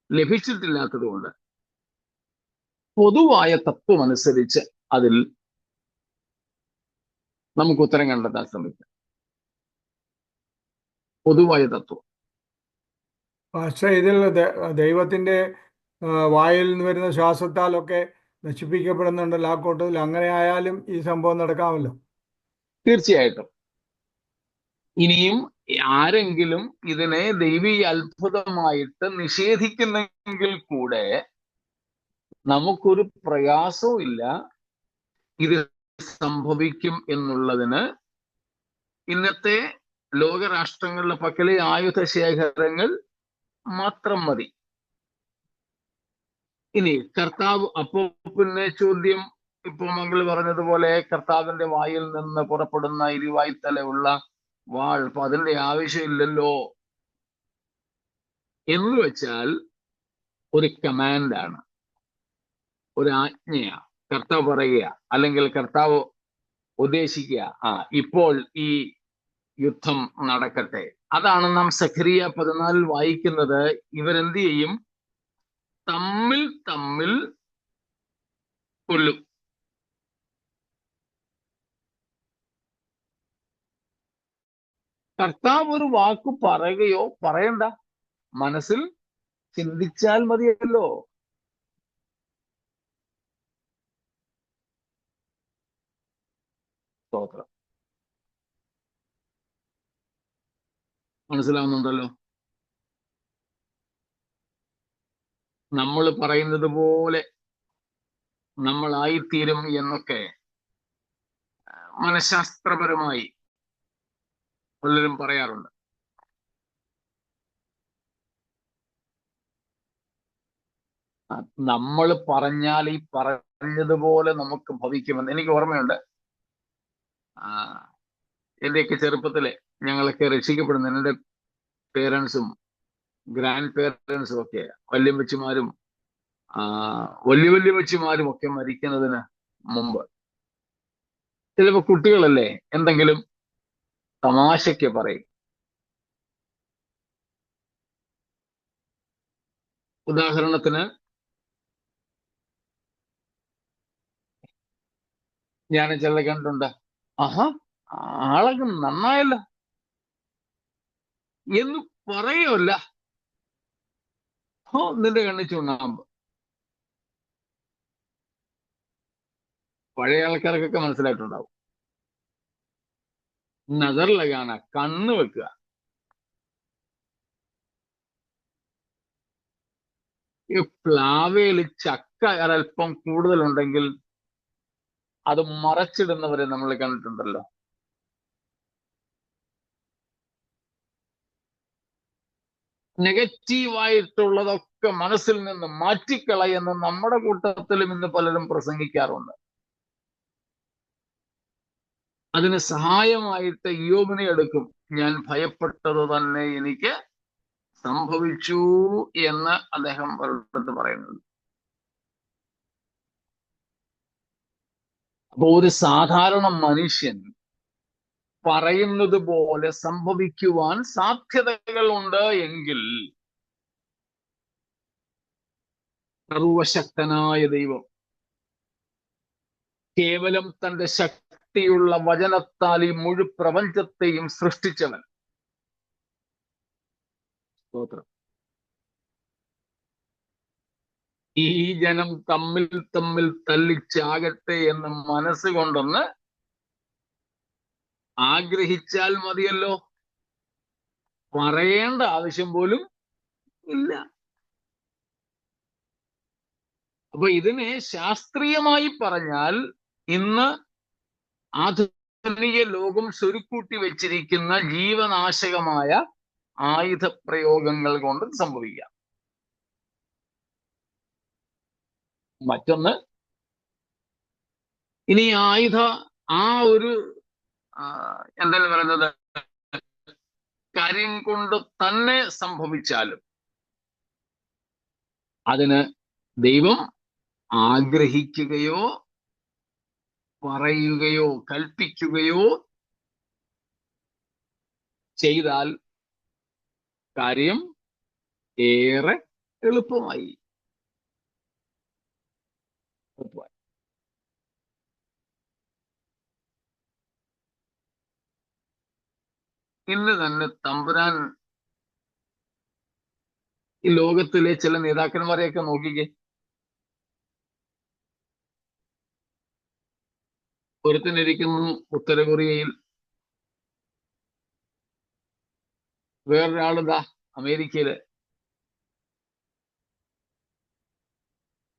ലഭിച്ചിട്ടില്ലാത്തത് കൊണ്ട് പൊതുവായ തത്വം അനുസരിച്ച് അതിൽ നമുക്ക് ഉത്തരം കണ്ടെത്താൻ ശ്രമിക്കാം. പൊതുവായ തത്വം. പക്ഷേ ഇതിൽ ദൈവത്തിന്റെ വായിൽ നിന്ന് വരുന്ന ശ്വാസത്താലൊക്കെ നശിപ്പിക്കപ്പെടുന്നുണ്ടല്ലോ ആ കൂട്ടത്തിൽ. അങ്ങനെ ആയാലും ഈ സംഭവം നടക്കാമല്ലോ. തീർച്ചയായിട്ടും. ഇനിയും ആരെങ്കിലും ഇതിനെ ദൈവീയ അത്ഭുതമായിട്ട് നിഷേധിക്കുന്നെങ്കിൽ കൂടെ നമുക്കൊരു പ്രയാസവും ഇല്ല. ഇത് സംഭവിക്കും എന്നുള്ളതിന് ഇന്നത്തെ ലോകരാഷ്ട്രങ്ങളുടെ പക്കലെ ആയുധ ശേഖരങ്ങൾ മാത്രം മതി. ഇനി കർത്താവ്, അപ്പോ പിന്നെ ചോദ്യം, ഇപ്പൊ മംഗൾ പറഞ്ഞതുപോലെ കർത്താവിന്റെ വായിൽ നിന്ന് പുറപ്പെടുന്ന ഇരുവായ്ത്തലയുള്ള വാൾ, അപ്പൊ അതിന്റെ ആവശ്യമില്ലല്ലോ എന്ന് വെച്ചാൽ ഒരു കമാൻഡാണ്, ഒരു ആജ്ഞയാ. കർത്താവ് പറയുക, അല്ലെങ്കിൽ കർത്താവ് ഉദ്ദേശിക്കുക, ഇപ്പോൾ ഈ യുദ്ധം നടക്കട്ടെ. അതാണ് നാം സഖറിയ 14 വായിക്കുന്നത്. ഇവരെന്ത് ചെയ്യും? തമ്മിൽ തമ്മിൽ കൊല്ലും. കർത്താവ് ഒരു വാക്ക് പറയുകയോ പറയണ്ട, മനസ്സിൽ ചിന്തിച്ചാൽ മതിയല്ലോ. സ്തോത്രം. മനസ്സിലാവുന്നുണ്ടല്ലോ? നമ്മൾ പറയുന്നത് പോലെ നമ്മളായിത്തീരും എന്നൊക്കെ മനഃശാസ്ത്രപരമായി പലരും പറയാറുണ്ട്. നമ്മൾ പറഞ്ഞാൽ ഈ പറഞ്ഞതുപോലെ നമുക്ക് ഭവിക്കുമെന്ന് എനിക്ക് ഓർമ്മയുണ്ട്. എന്റെയൊക്കെ ചെറുപ്പത്തിലെ ഞങ്ങളൊക്കെ രക്ഷിക്കപ്പെടുന്ന എൻ്റെ പേരൻസും ഗ്രാൻഡ് പേരൻസും ഒക്കെ, വല്യമ്മച്ചിമാരും വല്യമ്മച്ചിമാരും ഒക്കെ മരിക്കുന്നതിന് മുമ്പ് ചിലപ്പോ കുട്ടികളല്ലേ എന്തെങ്കിലും തമാശയ്ക്ക് പറയും. ഉദാഹരണത്തിന്, ഞാൻ ചില കണ്ടിട്ടുണ്ട്, ആഹാ ആളൊക്കെ നന്നായല്ല എന്ന് പറയുമല്ല, നിന്റെ കണ്ണി ചുണ്ണാമ്പ്. പഴയ ആൾക്കാർക്കൊക്കെ മനസ്സിലായിട്ടുണ്ടാവും. നദറിലകാന, കണ്ണ് വെക്കുക. ഈ പ്ലാവയിൽ ചക്ക ഒരൽപ്പം കൂടുതലുണ്ടെങ്കിൽ അത് മറച്ചിടുന്നവരെ നമ്മൾ കണ്ടിട്ടുണ്ടല്ലോ. നെഗറ്റീവായിട്ടുള്ളതൊക്കെ മനസ്സിൽ നിന്ന് മാറ്റിക്കളയുന്ന നമ്മുടെ കൂട്ടത്തിലും ഇന്ന് പലരും പ്രസംഗിക്കാറുണ്ട്. അതിന് സഹായമായിട്ട് യോബിനെ എടുക്കും. ഞാൻ ഭയപ്പെട്ടത് തന്നെ എനിക്ക് സംഭവിച്ചു എന്ന് അദ്ദേഹം ഒരിടത്ത് പറയുന്നുണ്ട്. അപ്പൊ ഒരു സാധാരണ മനുഷ്യൻ പറയുന്നത് പോലെ സംഭവിക്കുവാൻ സാധ്യതകളുണ്ട് എങ്കിൽ സർവശക്തനായ ദൈവം കേവലം തന്റെ ശക്തിയുള്ള വചനത്താൽ ഈ മുഴു പ്രപഞ്ചത്തെയും സൃഷ്ടിച്ചവൻ. സ്തോത്രം. ഈ ജനം തമ്മിൽ തമ്മിൽ തല്ലിച്ചാകട്ടെ എന്ന് മനസ്സുകൊണ്ടൊന്ന് ആഗ്രഹിച്ചാൽ മതിയല്ലോ, പറയേണ്ട ആവശ്യം പോലും ഇല്ല. അപ്പൊ ഇതിനെ ശാസ്ത്രീയമായി പറഞ്ഞാൽ ഇന്ന് ആധുനിക ലോകം സ്വരുക്കൂട്ടി വെച്ചിരിക്കുന്ന ജീവനാശകമായ ആയുധ പ്രയോഗങ്ങൾ കൊണ്ട് സംഭവിക്കാം. മറ്റൊന്ന്, ഇനി ആ ഒരു എന്താണ് പറയുന്നത്, കാര്യം കൊണ്ട് തന്നെ സംഭവിച്ചാലും അതിന് ദൈവം ആഗ്രഹിക്കുകയോ പറയുകയോ കൽപ്പിക്കുകയോ ചെയ്താൽ കാര്യം ഏറെ എളുപ്പമായി. ഇന്ന് തന്നെ തമ്പുരാൻ ഈ ലോകത്തിലെ ചില നേതാക്കന്മാരെയൊക്കെ നോക്കിക്കേ. ഒരുത്തനിരിക്കുന്നു ഉത്തര കൊറിയയിൽ, വേറൊരാളിതാ അമേരിക്കയില്.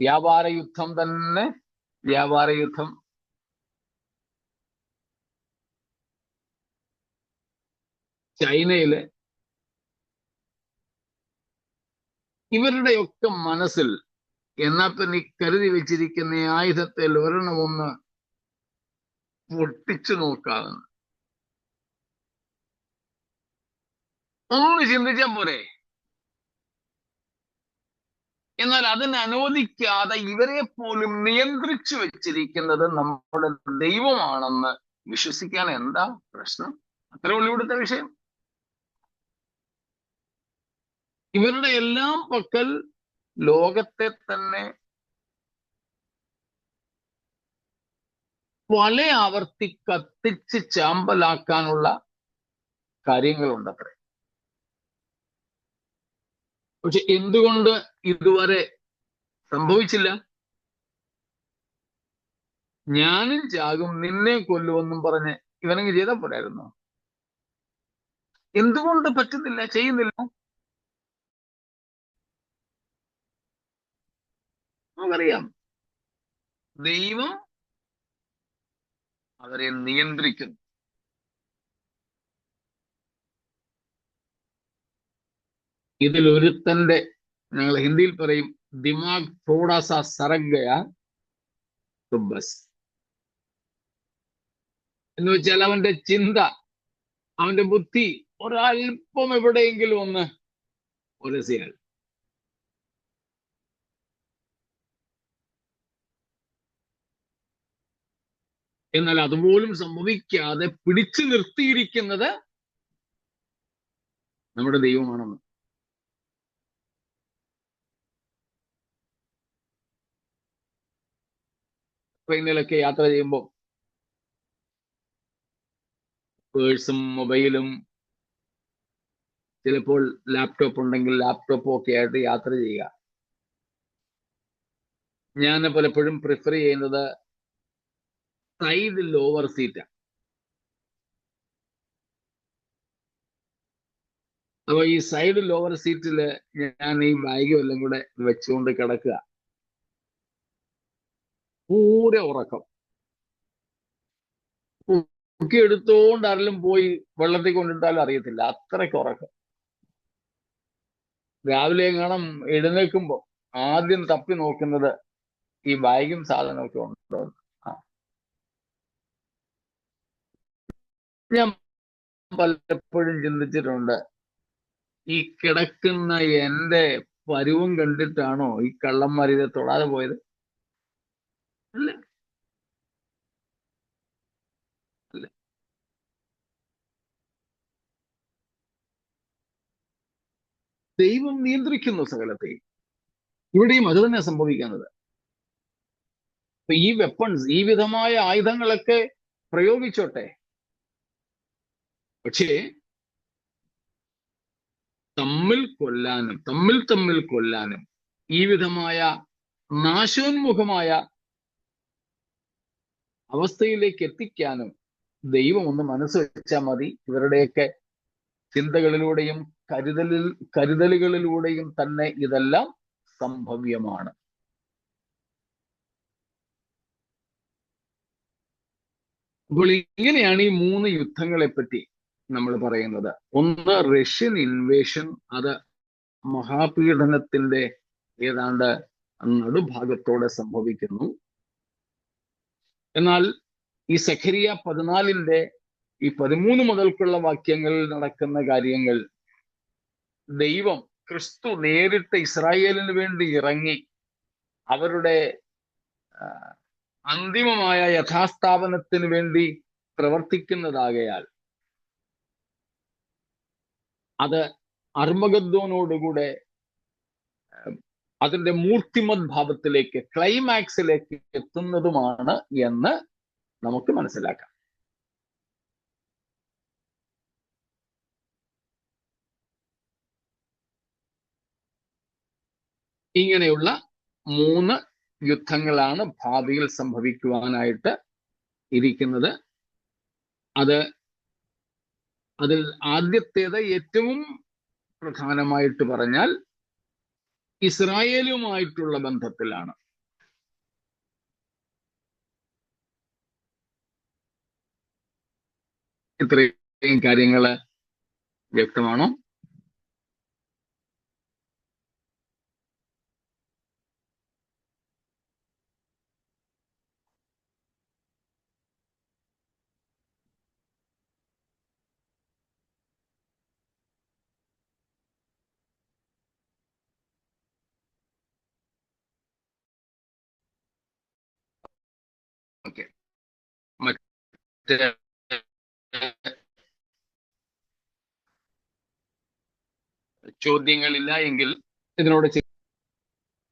വ്യാപാര യുദ്ധം തന്നെ, വ്യാപാര യുദ്ധം. ചൈനയില്. ഇവരുടെയൊക്കെ മനസ്സിൽ എന്നാൽ പിന്നെ ഈ കരുതി വെച്ചിരിക്കുന്ന ഈ ആയുധത്തിൽ ഒരെണ്ണമൊന്ന് പൊട്ടിച്ചു നോക്കാതെ ഒന്ന് ചിന്തിച്ചാൽ പോരെ. എന്നാൽ അതിന് അനുവദിക്കാതെ ഇവരെ പോലും നിയന്ത്രിച്ചു വെച്ചിരിക്കുന്നത് നമ്മുടെ ദൈവമാണെന്ന് വിശ്വസിക്കാൻ എന്താ പ്രശ്നം? അത്രേ ഉള്ളൂ ഇവിടുത്തെ വിഷയം. ഇവരുടെ എല്ലാം പക്കൽ ലോകത്തെ തന്നെ പല ആവർത്തി കത്തിച്ച് ചാമ്പലാക്കാനുള്ള കാര്യങ്ങളുണ്ടത്രേ. പക്ഷെ എന്തുകൊണ്ട് ഇതുവരെ സംഭവിച്ചില്ല? ഞാനും ചാകും നിന്നെ കൊല്ലുമെന്നും പറഞ്ഞ് ഇവനങ്ങ് ചെയ്താൽ പോരായിരുന്നു? എന്തുകൊണ്ട് പറ്റുന്നില്ല, ചെയ്യുന്നില്ല? നമുക്കറിയാം, ദൈവം അവരെ നിയന്ത്രിക്കുന്നു. ഇതിലൊരുത്തന്റെ, ഞങ്ങൾ ഹിന്ദിയിൽ പറയും, ദിമാഗ് തോടാ സാ സറക് ഗയാ तो बस. എന്ന് വെച്ചാൽ അവന്റെ ചിന്ത, അവന്റെ ബുദ്ധി ഒരല്പം എവിടെയെങ്കിലും ഒന്ന് ഉരസിയാൽ എന്നാൽ അതുപോലും സംഭവിക്കാതെ പിടിച്ചു നിർത്തിയിരിക്കുന്നത് നമ്മുടെ ദൈവമാണെന്ന്. ട്രെയിനിലൊക്കെ യാത്ര ചെയ്യുമ്പോൾ പേഴ്സും മൊബൈലും ചിലപ്പോൾ ലാപ്ടോപ്പ് ഉണ്ടെങ്കിൽ ലാപ്ടോപ്പും ഒക്കെ ആയിട്ട് യാത്ര ചെയ്യുക. ഞാൻ പലപ്പോഴും പ്രിഫർ ചെയ്യുന്നത് സൈഡ് ലോവർ സീറ്റാണ്. അപ്പൊ ഈ സൈഡ് ലോവർ സീറ്റില് ഞാൻ ഈ ബാഗും എല്ലാം കൂടെ വെച്ചുകൊണ്ട് കിടക്കുക. പൂരെ ഉറക്കം. ഒക്കെ എടുത്തോണ്ട് ആരെങ്കിലും പോയി വെള്ളത്തിൽ കൊണ്ടിട്ടാലും അറിയത്തില്ല, അത്രയ്ക്ക് ഉറക്കം. രാവിലെ കാണാൻ എഴുന്നേൽക്കുമ്പോ ആദ്യം തപ്പി നോക്കുന്നത് ഈ ബാഗും സാധനമൊക്കെ ഉണ്ടോ. ഞാൻ പലപ്പോഴും ചിന്തിച്ചിട്ടുണ്ട്, ഈ കിടക്കുന്ന എന്റെ പരുവം കണ്ടിട്ടാണോ ഈ കള്ളന്മാർ ഇത് തൊടാതെ പോയത്? അല്ല, അല്ല. ദൈവം നിയന്ത്രിക്കുന്നു സകലത്തെയും. ഇവിടെയും അത് തന്നെ സംഭവിക്കുന്നത്. അപ്പൊ ഈ വെപ്പൺസ്, ഈ വിധമായ ആയുധങ്ങളൊക്കെ പ്രയോഗിച്ചോട്ടെ, പക്ഷേ തമ്മിൽ കൊല്ലാനും ഈ വിധമായ നാശോന്മുഖമായ അവസ്ഥയിലേക്ക് എത്തിക്കാനും ദൈവം ഒന്ന് മനസ്സ് വെച്ചാൽ മതി. ഇവരുടെയൊക്കെ ചിന്തകളിലൂടെയും കരുതലുകളിലൂടെയും തന്നെ ഇതെല്ലാം സംഭവ്യമാണ്. അപ്പോൾ ഇങ്ങനെയാണ് ഈ 3 യുദ്ധങ്ങളെ പറ്റി നമ്മൾ പറയുന്നത്. ഒന്ന് റഷ്യൻ ഇൻവേഷൻ, അത് മഹാപീഡനത്തിന്റെ ഏതാണ്ട് നടുഭാഗത്തോടെ സംഭവിക്കുന്നു. എന്നാൽ ഈ സഖരിയ 14 ഈ 13 മുതൽക്കുള്ള വാക്യങ്ങളിൽ നടക്കുന്ന കാര്യങ്ങൾ, ദൈവം, ക്രിസ്തു നേരിട്ട് ഇസ്രായേലിന് വേണ്ടി ഇറങ്ങി അവരുടെ അന്തിമമായ യഥാസ്ഥാപനത്തിന് വേണ്ടി പ്രവർത്തിക്കുന്നതാകയാൽ അത് അർമഗദ്ദോനോടുകൂടെ അതിന്റെ മൂർത്തിമത് ഭാവത്തിലേക്ക്, ക്ലൈമാക്സിലേക്ക് എത്തുന്നതുമാണ് എന്ന് നമുക്ക് മനസ്സിലാക്കാം. ഇങ്ങനെയുള്ള 3 യുദ്ധങ്ങളാണ് ഭാവിയിൽ സംഭവിക്കുവാനായിട്ട് ഇരിക്കുന്നത്. അതിൽ ആദ്യത്തേത്, ഏറ്റവും പ്രധാനമായിട്ട് പറഞ്ഞാൽ, ഇസ്രായേലുമായിട്ടുള്ള ബന്ധത്തിലാണ്. ഇത്രയും കാര്യങ്ങൾ വ്യക്തമാണോ? ചോദ്യങ്ങളില്ല എങ്കിൽ ഇതിനോട്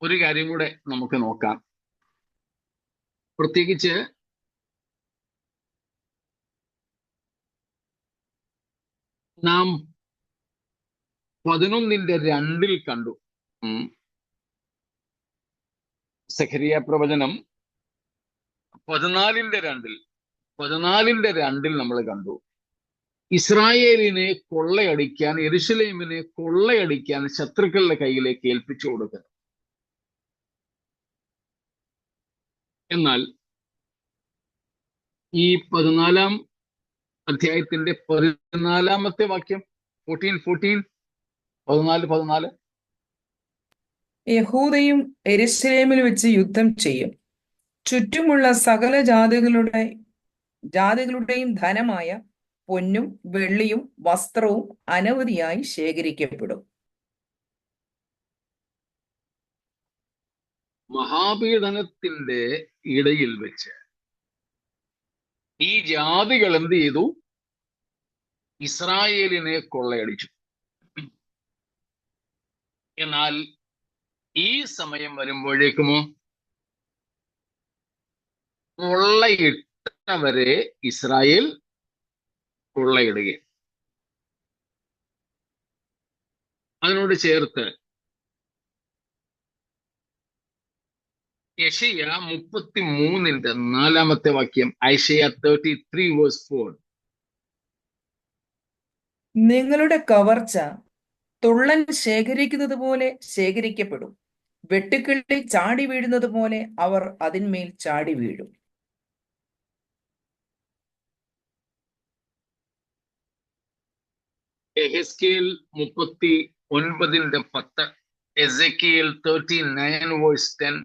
ഒരു കാര്യം കൂടെ നമുക്ക് നോക്കാം. പ്രത്യേകിച്ച് നാം 11:2 കണ്ടു. സഖരിയ പ്രവചനം 14:2 നമ്മൾ കണ്ടു. ഇസ്രായേലിനെ കൊള്ളയടിക്കാൻ, യെരുശലേമിനെ കൊള്ളയടിക്കാൻ ശത്രുക്കളുടെ കയ്യിലേക്ക് ഏൽപ്പിച്ചു കൊടുക്കുക. എന്നാൽ ഈ 14 അധ്യായത്തിന്റെ 14 വാക്യം 14 യഹൂദയും യെരൂശലേമിൽ വെച്ച് യുദ്ധം ചെയ്യും. ചുറ്റുമുള്ള സകല ജാതികളുടെയും ധനമായ പൊന്നും വെള്ളിയും വസ്ത്രവും അനവധിയായി ശേഖരിക്കപ്പെടും. മഹാപീഡനത്തിന്റെ ഇടയിൽ വെച്ച് ഈ ജാതികൾ എന്ത് ചെയ്തു? ഇസ്രായേലിനെ കൊള്ളയടിച്ചു. എന്നാൽ ഈ സമയം വരുമ്പോഴേക്കുമോ കൊള്ളയിട്ടവരെ ഇസ്രായേൽ കൊള്ളയിടുകയും അതിനോട് ചേർത്ത് യെശയ്യ 33:4 വാക്യം, ഐശയ്യ 33:4. നിങ്ങളുടെ കവർച്ച തുള്ളൻ ശേഖരിക്കുന്നത് പോലെ ശേഖരിക്കപ്പെടും. വെട്ടുക്കിളി ചാടി വീഴുന്നത് പോലെ അവർ അതിന്മേൽ ചാടി വീഴും. എഹെസ്കേൽ 39:10, എസെക്കിയേൽ 39:10.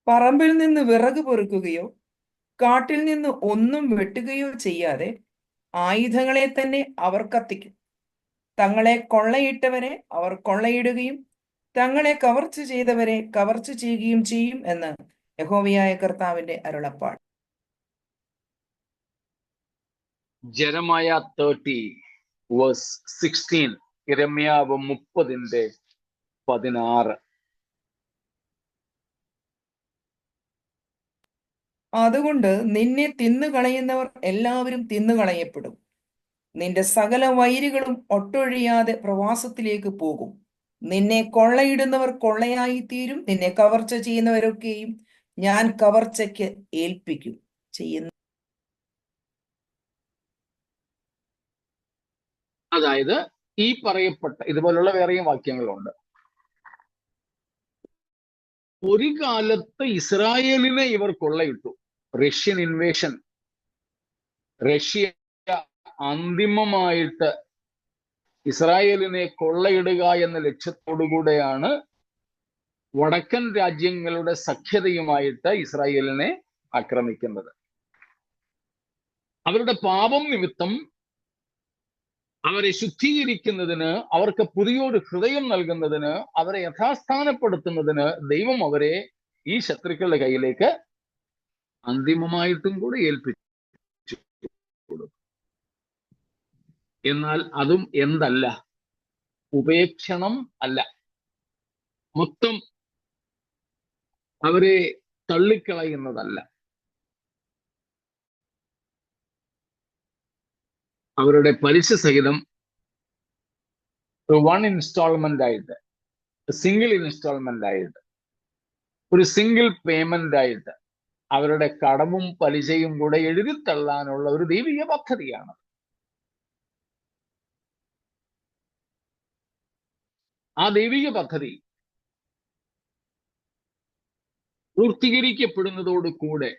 പറമ്പിൽ നിന്ന് വിറക് പൊറുക്കുകയോ കാട്ടിൽ നിന്ന് ഒന്നും വെട്ടുകയോ ചെയ്യാതെ ആയുധങ്ങളെ തന്നെ അവർ കത്തിക്കും. തങ്ങളെ കൊള്ളയിട്ടവരെ അവർ കൊള്ളയിടുകയും തങ്ങളെ കവർച്ച ചെയ്തവരെ കവർച്ച ചെയ്യുകയും ചെയ്യും എന്ന് യഹോവയായ കർത്താവിന്റെ അരുളപ്പാട്. ജെറമായ 30:16, യിരെമ്യാവ് 30:16. അതുകൊണ്ട് നിന്നെ തിന്നുകളയുന്നവർ എല്ലാവരും തിന്നുകളയപ്പെടും. നിന്റെ സകല വൈരികളും ഒട്ടൊഴിയാതെ പ്രവാസത്തിലേക്ക് പോകും. നിന്നെ കൊള്ളയിടുന്നവർ കൊള്ളയായി തീരും. നിന്നെ കവർച്ച ചെയ്യുന്നവരൊക്കെയും ഞാൻ കവർച്ചയ്ക്ക് ഏൽപ്പിക്കും ചെയ്യുന്നു. അതായത് ഈ പറയപ്പെട്ട ഇതുപോലുള്ള വേറെയും വാക്യങ്ങളുണ്ട്. ഒരു കാലത്ത് ഇസ്രായേലിനെ ഇവർ കൊള്ളയിട്ടു. റഷ്യൻ ഇൻവേഷൻ, റഷ്യ അന്തിമമായിട്ട് ഇസ്രായേലിനെ കൊള്ളയിടുക എന്ന ലക്ഷ്യത്തോടുകൂടെയാണ് വടക്കൻ രാജ്യങ്ങളുടെ സഖ്യതയുമായിട്ട് ഇസ്രായേലിനെ ആക്രമിക്കുന്നത്. അവരുടെ പാപം നിമിത്തം അവരെ ശുദ്ധീകരിക്കുന്നതിന്, അവർക്ക് പുതിയൊരു ഹൃദയം നൽകുന്നതിന്, അവരെ യഥാസ്ഥാനപ്പെടുത്തുന്നതിന് ദൈവം അവരെ ഈ ശത്രുക്കളുടെ കയ്യിലേക്ക് അന്തിമമായിട്ടും കൂടെ ഏൽപ്പിച്ചു കൊടുക്കും. എന്നാൽ അതും എന്തല്ല, ഉപേക്ഷണം അല്ല. മൊത്തം അവരെ തള്ളിക്കളയുന്നതല്ല. അവരുടെ പലിശ സഹിതം വൺ ഇൻസ്റ്റാൾമെന്റ് ആയിട്ട്, സിംഗിൾ ഇൻസ്റ്റാൾമെന്റ് ആയിട്ട്, ഒരു സിംഗിൾ പേയ്മെന്റ് ആയിട്ട് അവരുടെ കടവും പലിശയും കൂടെ എഴുതിത്തള്ളാനുള്ള ഒരു ദൈവിക പദ്ധതിയാണ്. ആ ദൈവിക പദ്ധതി പൂർത്തീകരിക്കപ്പെടുന്നതോടുകൂടെ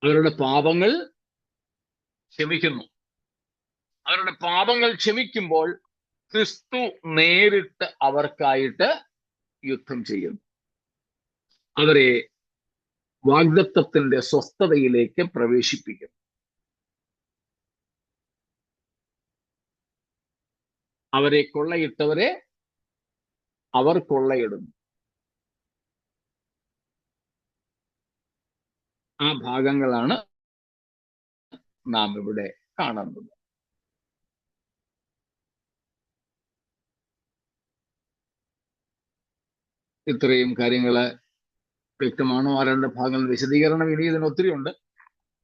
അവരുടെ പാപങ്ങൾ ക്ഷമിക്കുന്നു. അവരുടെ പാപങ്ങൾ ക്ഷമിക്കുമ്പോൾ ക്രിസ്തു നേരിട്ട് അവർക്കായിട്ട് യുദ്ധം ചെയ്യുന്നു. അവരെ വാഗ്ദത്തത്തിന്റെ സ്വസ്ഥതയിലേക്ക് പ്രവേശിപ്പിക്കുന്നു. അവരെ കൊള്ളയിട്ടവരെ അവർ കൊള്ളയിടുന്നു. ആ ഭാഗങ്ങളാണ് നാം ഇവിടെ കാണുന്നത്. ഇത്രയും കാര്യങ്ങള് വ്യക്തമാണോ? ആ രണ്ട് ഭാഗങ്ങൾ വിശദീകരണം ഇനി ഇതിന് ഒത്തിരി ഉണ്ട്.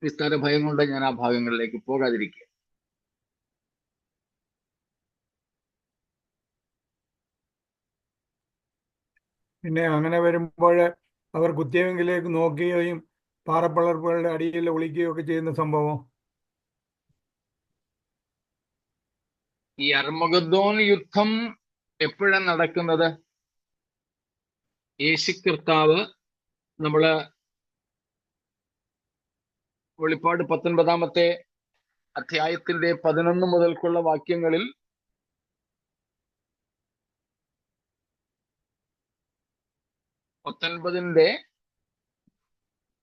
വിസ്താര ഭയം കൊണ്ട് ഞാൻ ആ ഭാഗങ്ങളിലേക്ക് പോകാതിരിക്കുക. പിന്നെ അങ്ങനെ വരുമ്പോൾ അവർ കുത്തിയവെങ്കിലേക്ക് നോക്കുകയും പാറപ്പളർപ്പുകളുടെ അടിയിൽ ഒളിക്കുകയും ഒക്കെ ചെയ്യുന്ന സംഭവം. ഈ അർമഗദ്ദോൻ യുദ്ധം എപ്പോഴാണ് നടക്കുന്നത്? യേശു കർത്താവ് നമ്മള് വെളിപ്പാട് 19 അധ്യായത്തിന്റെ 11 മുതൽക്കുള്ള വാക്യങ്ങളിൽ പത്തൊൻപതിന്റെ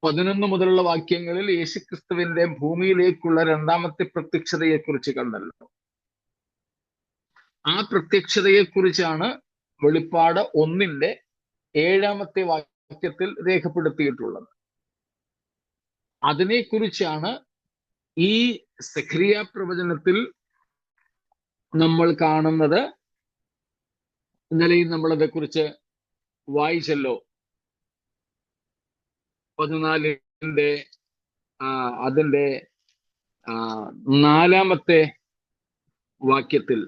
11 മുതലുള്ള വാക്യങ്ങളിൽ യേശുക്രിസ്തുവിന്റെ ഭൂമിയിലേക്കുള്ള രണ്ടാമത്തെ പ്രത്യക്ഷതയെ കുറിച്ച് കണ്ടല്ലോ. ആ പ്രത്യക്ഷതയെ കുറിച്ചാണ് വെളിപ്പാട് 1 7 വാക്യത്തിൽ രേഖപ്പെടുത്തിയിട്ടുള്ളത്. അതിനെക്കുറിച്ചാണ് ഈ സഖറിയ പ്രവചനത്തിൽ നമ്മൾ കാണുന്നത്. ഇന്നലെയും നമ്മൾ അതേക്കുറിച്ച് വായിച്ചല്ലോ. 14 അതിന്റെ 4 വാക്യത്തിൽ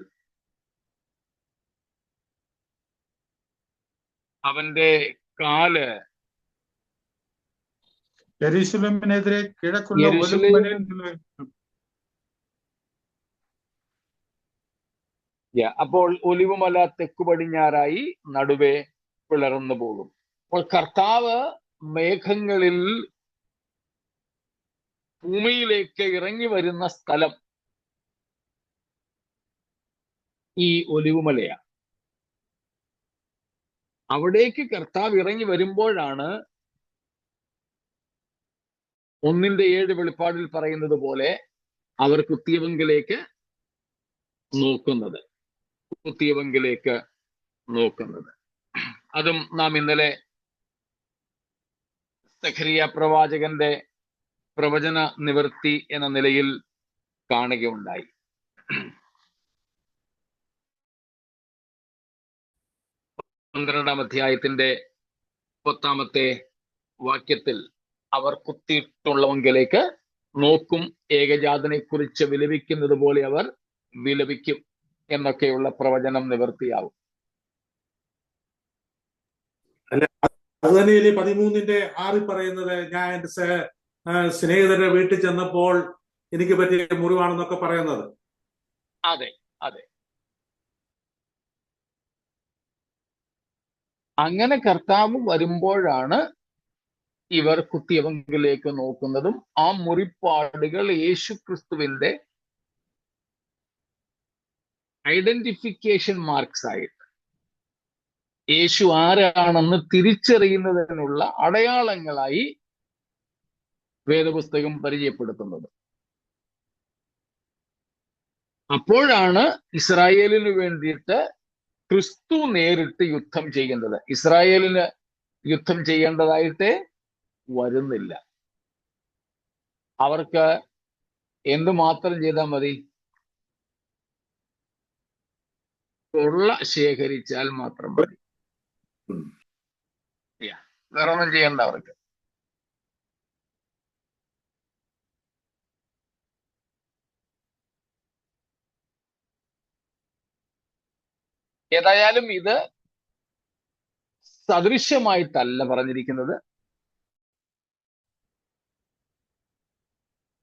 അവന്റെ കാല് യെരൂശലേമിനെതിരെ കിഴക്കുള്ള യെരൂശലേം- ഒലിവുമലയിൽ അപ്പോൾ ഒലിവുമല തെക്കു പടിഞ്ഞാറായി നടുവേ പിളർന്നു പോകും. അപ്പോൾ കർത്താവ് മേഘങ്ങളിൽ ഭൂമിയിലേക്ക് ഇറങ്ങി വരുന്ന സ്ഥലം ഈ ഒലിവുമലയാണ്. അവിടേക്ക് കർത്താവ് ഇറങ്ങി വരുമ്പോഴാണ് 1:7 വെളിപ്പാടിൽ പറയുന്നത് പോലെ അവർ കുത്തിയവങ്കിലേക്ക് നോക്കുന്നത്. അതും നാം ഇന്നലെ സഖറിയ പ്രവാചകന്റെ പ്രവചന നിവൃത്തി എന്ന നിലയിൽ കാണുകയുണ്ടായി. അധ്യായത്തിന്റെ 10 വാക്യത്തിൽ അവർ കുത്തിയിട്ടുള്ളവങ്കിലേക്ക് നോക്കും, ഏകജാതനെ കുറിച്ച് വിലപിക്കുന്നത് പോലെ അവർ വിലപിക്കും എന്നൊക്കെയുള്ള പ്രവചനം നിവൃത്തിയാവും. അത് തന്നെയല്ലേ 13:6 പറയുന്നത്, ഞാൻ എന്റെ സ്നേഹിതരുടെ വീട്ടിൽ ചെന്നപ്പോൾ എനിക്ക് പറ്റിയ മുറിവാണെന്നൊക്കെ പറയുന്നത്. അതെ. അങ്ങനെ കർത്താവ് വരുമ്പോഴാണ് ഇവർ കുത്തിയവങ്കിലേക്ക് നോക്കുന്നതും ആ മുറിപ്പാടുകൾ യേശു ക്രിസ്തുവിന്റെ ഐഡന്റിഫിക്കേഷൻ മാർക്സ് ആയിട്ട് യേശു ആരാണെന്ന് തിരിച്ചറിയുന്നതിനുള്ള അടയാളങ്ങളായി വേദപുസ്തകം പരിചയപ്പെടുത്തുന്നത്. അപ്പോഴാണ് ഇസ്രായേലിന് വേണ്ടിയിട്ട് ക്രിസ്തു നേരിട്ട് യുദ്ധം ചെയ്യുന്നത്. ഇസ്രായേലിന് യുദ്ധം ചെയ്യേണ്ടതായിട്ട് വരുന്നില്ല. അവർക്ക് എന്തുമാത്രം ചെയ്താൽ മതി? കൊള്ള ശേഖരിച്ചാൽ മാത്രം മതി. വേറെ ഒന്നും ചെയ്യണ്ട അവർക്ക്. ഏതായാലും ഇത് സദൃശ്യമായിട്ടല്ല പറഞ്ഞിരിക്കുന്നത്,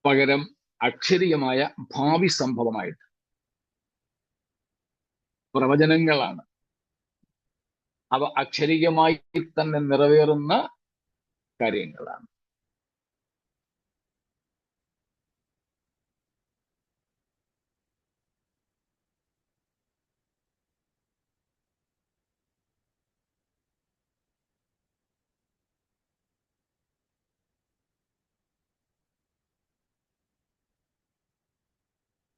പകരം അക്ഷരീയമായ ഭാവി സംഭവമായിട്ട്. പ്രവചനങ്ങളാണ് അവ, അക്ഷരീയമായി തന്നെ നിറവേറുന്ന കാര്യങ്ങളാണ്.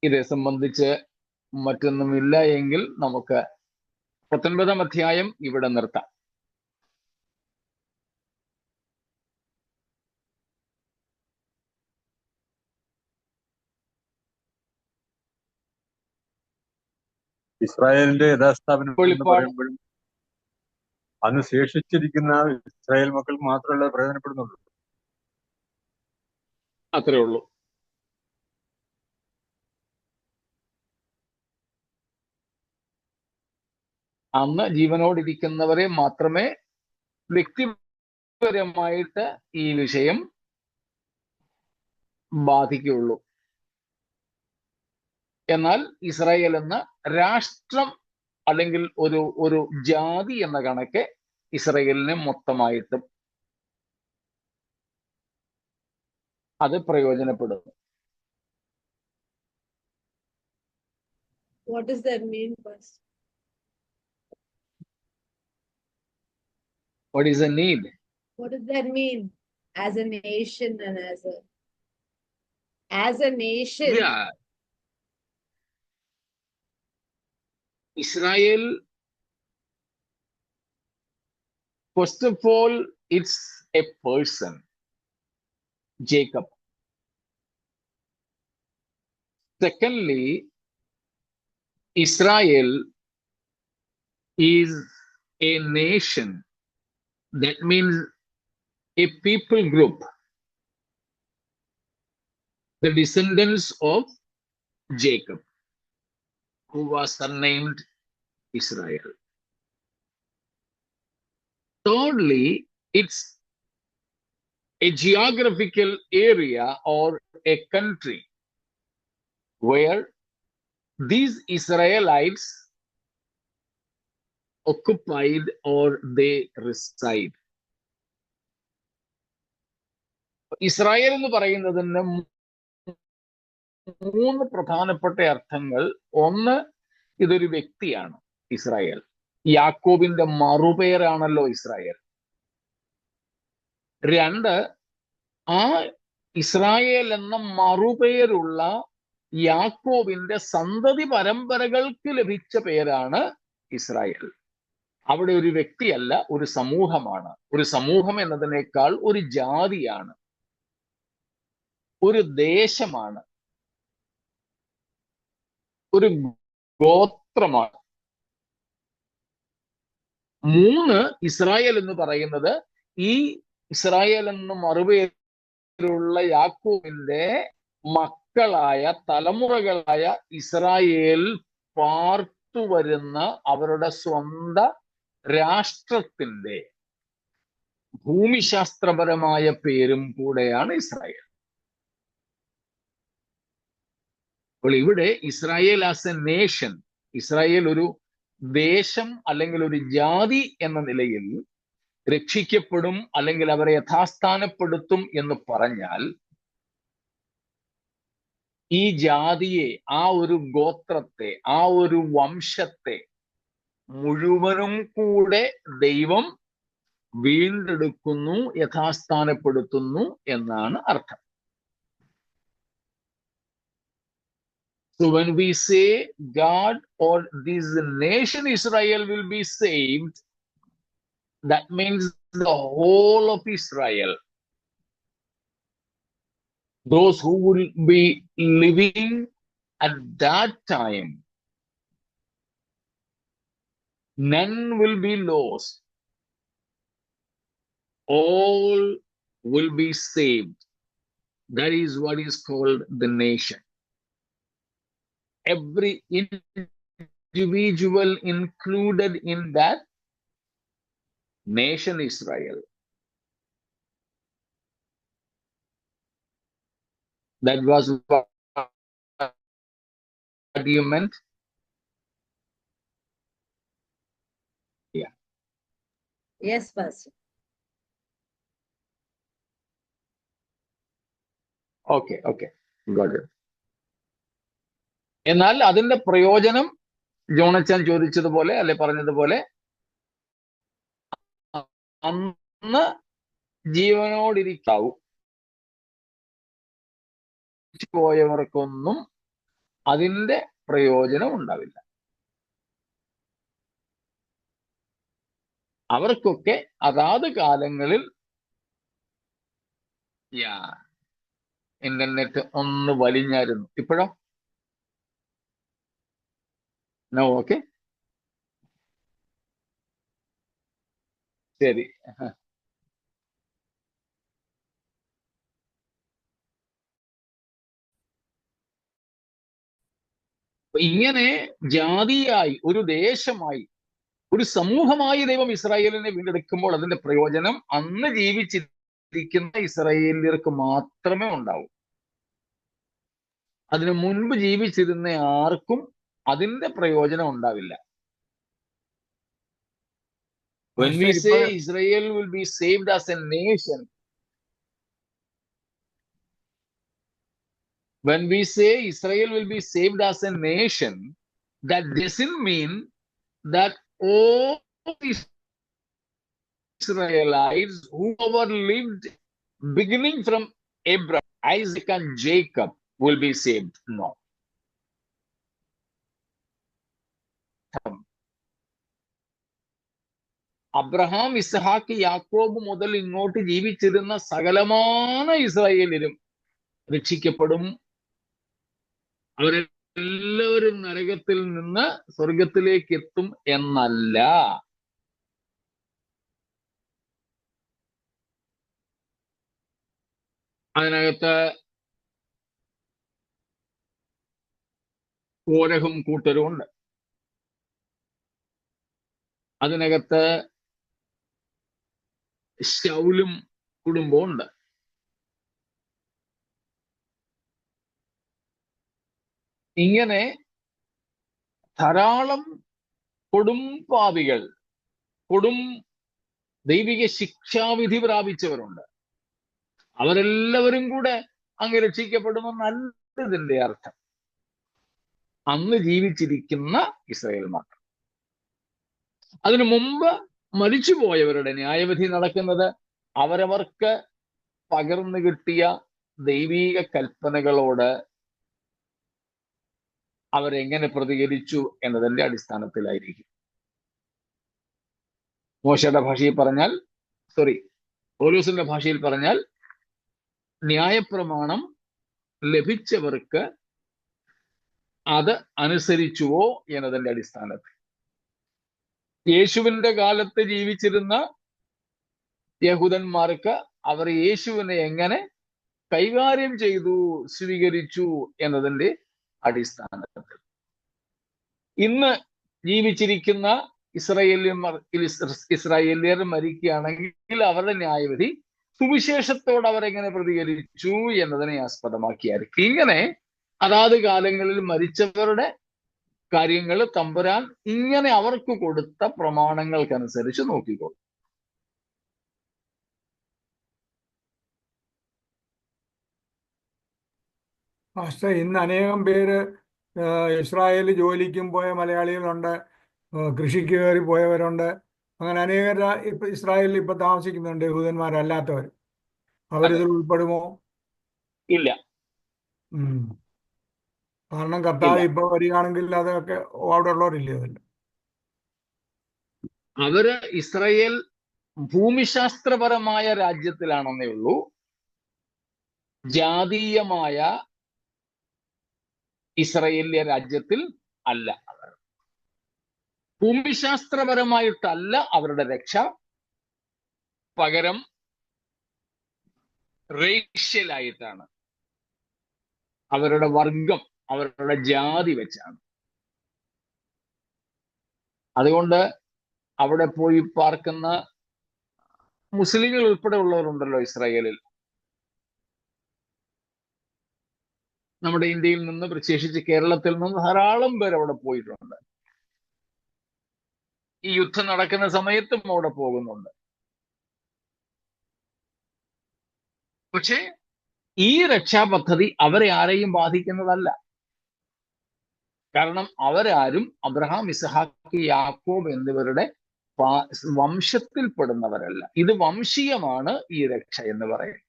ഇതേ സംബന്ധിച്ച് മറ്റൊന്നുമില്ല എങ്കിൽ നമുക്ക് 19 അധ്യായം ഇവിടെ നിർത്താം. ഇസ്രായേലിന്റെ യഥാസ്ഥാപനം എന്ന് വെളിപ്പാട് പറയുമ്പോഴും അന്ന് ശേഷിച്ചിരിക്കുന്ന ഇസ്രായേൽ മക്കൾ മാത്രമല്ല പ്രയോജനപ്പെടുന്നുള്ളൂ. അത്രേ ഉള്ളൂ. അന്ന് ജീവനോടിരിക്കുന്നവരെ മാത്രമേ വ്യക്തിപരമായിട്ട് ഈ വിഷയം ബാധിക്കുകയുള്ളൂ. എന്നാൽ ഇസ്രായേൽ എന്ന രാഷ്ട്രം അല്ലെങ്കിൽ ഒരു ജാതി എന്ന കണക്ക് ഇസ്രായേലിനെ മൊത്തമായിട്ടും അത് പ്രയോജനപ്പെടുന്നു. What does that mean, Pastor? What is the need? What does that mean? As a nation and as a nation. Yeah. Israel, first of all, it's a person, Jacob. Secondly, Israel is a nation. That means a people group, the descendants of Jacob, who was surnamed Israel. Thirdly, it's a geographical area or a country where these Israelites occupied or they reside. Israel എന്ന് പറയുന്നതിന് മൂന്ന് പ്രധാനപ്പെട്ട അർത്ഥങ്ങൾ. ഒന്ന്, ഇതൊരു വ്യക്തിയാണ് ഇസ്രായേൽ. യാക്കോബിന്റെ മറുപേരാണല്ലോ ഇസ്രായേൽ. രണ്ട്, ആ ഇസ്രായേൽ എന്ന മറുപേരുള്ള യാക്കോബിന്റെ സന്തതി പരമ്പരകൾക്ക് ലഭിച്ച പേരാണ് ഇസ്രായേൽ. അവിടെ ഒരു വ്യക്തിയല്ല, ഒരു സമൂഹമാണ്. ഒരു സമൂഹം എന്നതിനേക്കാൾ ഒരു ജാതിയാണ്, ഒരു ദേശമാണ്, ഒരു ഗോത്രമാണ്. മൂന്ന്, ഇസ്രായേൽ എന്ന് പറയുന്നത് ഈ ഇസ്രായേൽ എന്ന് മറുപേരുള്ള യാക്കോബിന്റെ മക്കളായ തലമുറകളായ ഇസ്രായേൽ പാർത്തു വരുന്ന അവരുടെ സ്വന്തം രാഷ്ട്രത്തിന്റെ ഭൂമിശാസ്ത്രപരമായ പേരും കൂടെയാണ് ഇസ്രായേൽ. അപ്പോൾ ഇവിടെ Israel as A nation, Israel ഒരു ദേശം അല്ലെങ്കിൽ ഒരു ജാതി എന്ന നിലയിൽ രക്ഷിക്കപ്പെടും അല്ലെങ്കിൽ അവരെ യഥാസ്ഥാനപ്പെടുത്തും എന്ന് പറഞ്ഞാൽ, ഈ ജാതിയെ, ആ ഒരു ഗോത്രത്തെ, ആ ഒരു വംശത്തെ മുഴുവനും കൂടെ ദൈവം വീണ്ടെടുക്കുന്നു, യഥാസ്ഥാനപ്പെടുത്തുന്നു എന്നാണ് അർത്ഥം. So when we say God or this nation Israel will be saved, that means the whole of Israel. Those who will be living at that time, none will be lost. All will be saved. That is what is called the nation. Every individual included in that nation Israel. That was what you meant? Yeah. Yes, Pastor. Okay, okay. Got it. എന്നാൽ അതിന്റെ പ്രയോജനം ജോണച്ചൻ ചോദിച്ചതുപോലെ അല്ലെ പറഞ്ഞതുപോലെ അന്ന് ജീവനോടിരിക്കാവൂ പോയവർക്കൊന്നും അതിന്റെ പ്രയോജനം ഉണ്ടാവില്ല. അവർക്കൊക്കെ അതാത് കാലങ്ങളിൽ ഇന്റർനെറ്റ് ഒന്ന് വലിഞ്ഞായിരുന്നു. ഇപ്പോഴോ നോ, ഓക്കെ, ശരി. ഇങ്ങനെ ജാതിയായി, ഒരു ദേശമായി, ഒരു സമൂഹമായി ദൈവം ഇസ്രായേലിനെ വീണ്ടെടുക്കുമ്പോൾ അതിന്റെ പ്രയോജനം അന്ന് ജീവിച്ചിരിക്കുന്ന ഇസ്രായേലിയർക്ക് മാത്രമേ ഉണ്ടാവൂ. അതിനു മുൻപ് ജീവിച്ചിരുന്ന ആർക്കും അതിന്റെ പ്രയോജനം ഉണ്ടാവില്ല. When we say Israel will be saved as a nation, when we say Israel will be saved as a nation, that doesn't mean that all Israelites whoever lived beginning from Abraham, Isaac and Jacob will be saved. No. Abraham, Ishaq, യാക്കോബ് മുതൽ ഇങ്ങോട്ട് ജീവിച്ചിരുന്ന സകലമായ ഇസ്രായേലിലും രക്ഷിക്കപ്പെടും. അവരെല്ലാവരും നരകത്തിൽ നിന്ന് സ്വർഗത്തിലേക്ക് എത്തും എന്നല്ല. അതിനകത്ത് കോരഹും കൂട്ടരും ഉണ്ട്. അതിനകത്ത് ശൗലും കുടുംബവും ഉണ്ട്. ഇങ്ങനെ ധാരാളം കൊടും പാപികൾ, കൊടും ദൈവിക ശിക്ഷാവിധി പ്രാപിച്ചവരുണ്ട്. അവരെല്ലാവരും കൂടെ അങ്ങ് രക്ഷിക്കപ്പെടുമെന്നല്ല ഇതിന്റെ അർത്ഥം. അന്ന് ജീവിച്ചിരിക്കുന്ന ഇസ്രായേൽ മാത്രം. അതിനു മുമ്പ് മരിച്ചുപോയവരുടെ ന്യായവിധി നടക്കുന്നത് അവരവർക്ക് പകർന്നു കിട്ടിയ ദൈവീക കൽപ്പനകളോട് അവരെങ്ങനെ പ്രതികരിച്ചു എന്നതിന്റെ അടിസ്ഥാനത്തിലായിരിക്കും. മോശയുടെ ഭാഷയിൽ പറഞ്ഞാൽ, പൗലോസിന്റെ ഭാഷയിൽ പറഞ്ഞാൽ, ന്യായപ്രമാണം ലഭിച്ചവർക്ക് അത് അനുസരിച്ചുവോ എന്നതിന്റെ അടിസ്ഥാനത്തിൽ. യേശുവിന്റെ കാലത്ത് ജീവിച്ചിരുന്ന യഹൂദന്മാർക്ക് അവർ യേശുവിനെ എങ്ങനെ കൈകാര്യം ചെയ്തു, സ്വീകരിച്ചു എന്നതിന്റെ അടിസ്ഥാനത്തിൽ. ഇന്ന് ജീവിച്ചിരിക്കുന്ന ഇസ്രായേലിയർ മരിക്കുകയാണെങ്കിൽ അവരുടെ ന്യായവിധി സുവിശേഷത്തോട് അവരെങ്ങനെ പ്രതികരിച്ചു എന്നതിനെ ആസ്പദമാക്കിയായിരിക്കും. ഇങ്ങനെ അതാത് കാലങ്ങളിൽ മരിച്ചവരുടെ കാര്യങ്ങൾ തമ്പുരാൻ ഇങ്ങനെ അവർക്ക് കൊടുത്ത പ്രമാണങ്ങൾക്കനുസരിച്ച് നോക്കിക്കോളും. മാസ്റ്റർ, ഇന്ന് അനേകം പേര് ഇസ്രായേൽ ജോലിക്കും പോയ മലയാളികളുണ്ട്, കൃഷിക്ക് കയറി പോയവരുണ്ട്. അങ്ങനെ അനേകർ ഇപ്പൊ ഇസ്രായേലിൽ ഇപ്പൊ താമസിക്കുന്നുണ്ട്, യഹൂദന്മാരല്ലാത്തവർ. അവരിതിൽ ഉൾപ്പെടുമോ? ഇല്ല. കാരണം കർത്താവ് ഇപ്പൊ വരികയാണെങ്കിൽ അതൊക്കെ അവിടെ ഉള്ളവരില്ലേ അതില്ല. അവര് ഇസ്രായേൽ ഭൂമിശാസ്ത്രപരമായ രാജ്യത്തിലാണെന്നേ ഉള്ളൂ, ജാതീയമായ ഇസ്രായേലിയ രാജ്യത്തിൽ അല്ല. ഭൂമിശാസ്ത്രപരമായിട്ടല്ല അവരുടെ രക്ഷ, പകരം റേഷ്യലായിട്ടാണ്. അവരുടെ വർഗം, അവരുടെ ജാതി വെച്ചാണ്. അതുകൊണ്ട് അവിടെ പോയി പാർക്കുന്ന മുസ്ലിങ്ങൾ ഉൾപ്പെടെ ഉള്ളവരുണ്ടല്ലോ ഇസ്രായേലിൽ. നമ്മുടെ ഇന്ത്യയിൽ നിന്ന്, പ്രത്യേകിച്ച് കേരളത്തിൽ നിന്ന് ധാരാളം പേർ അവിടെ പോയിട്ടുണ്ട്. ഈ യുദ്ധം നടക്കുന്ന സമയത്തും അവിടെ പോകുന്നുണ്ട്. പക്ഷേ ഈ രക്ഷാപദ്ധതി അവരെ ആരെയും ബാധിക്കുന്നതല്ല. കാരണം അവരാരും അബ്രഹാം, ഇസ്ഹാക്ക്, യാക്കോബ് എന്നിവരുടെ വംശത്തിൽപ്പെടുന്നവരല്ല. ഇത് വംശീയമാണ് ഈ രക്ഷ എന്ന് പറയുന്നത്.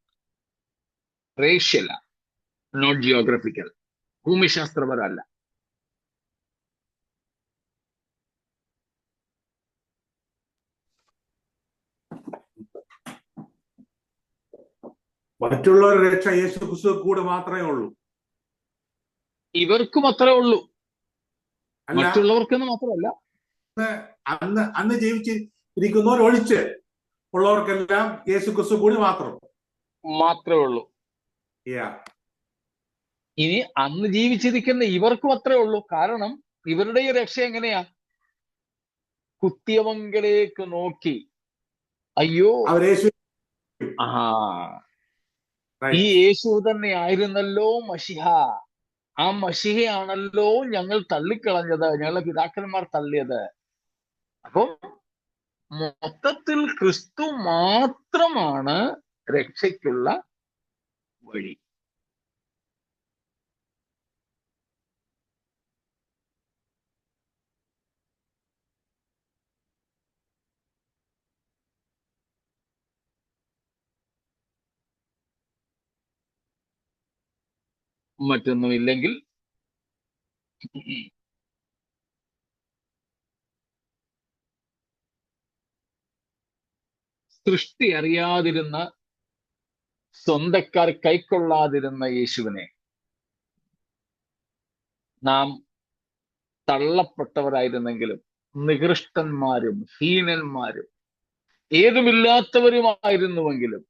റേഷ്യല്ല, നോട്ട് ജിയോഗ്രഫിക്കൽ, ഭൂമിശാസ്ത്രപരമല്ല. മറ്റുള്ളവരുടെ രക്ഷ യേശു ക്രിസ്തു കൂടെ മാത്രമേ ഉള്ളൂ. ഇവർക്കും അത്രേ ഉള്ളൂ. അല്ല, മറ്റുള്ളവർക്കെന്ന് മാത്രമല്ല, അന്ന് ജീവിച്ചിരിക്കുന്നവരൊഴിച്ച് ഉള്ളവർക്കെല്ലാം യേശു ക്രിസ്തു കൂടി മാത്രമേ ഉള്ളൂ. Yeah. ഇനി അന്ന് ജീവിച്ചിരിക്കുന്ന ഇവർക്കും അത്രേ ഉള്ളൂ. കാരണം ഇവരുടെ ഈ രക്ഷ എങ്ങനെയാ? കുത്തിയവങ്കിലേക്ക് നോക്കി, അയ്യോ അവർ യേശു ആ ഈ യേശു തന്നെ ആയിരുന്നല്ലോ മഷിഹ, ആ മഷിഹയാണല്ലോ ഞങ്ങൾ തള്ളിക്കളഞ്ഞത്, ഞങ്ങളെ പിതാക്കന്മാർ തള്ളിയത്. അപ്പൊ മൊത്തത്തിൽ ക്രിസ്തു മാത്രമാണ് രക്ഷയ്ക്കുള്ള വഴി. മറ്റൊന്നുമില്ലെങ്കിൽ സൃഷ്ടി അറിയാതിരുന്ന, സ്വന്തക്കാർ കൈക്കൊള്ളാതിരുന്ന യേശുവിനെ നാം തള്ളപ്പെട്ടവരായിരുന്നെങ്കിലും, നികൃഷ്ടന്മാരും ഹീനന്മാരും ഏതുമില്ലാത്തവരുമായിരുന്നുവെങ്കിലും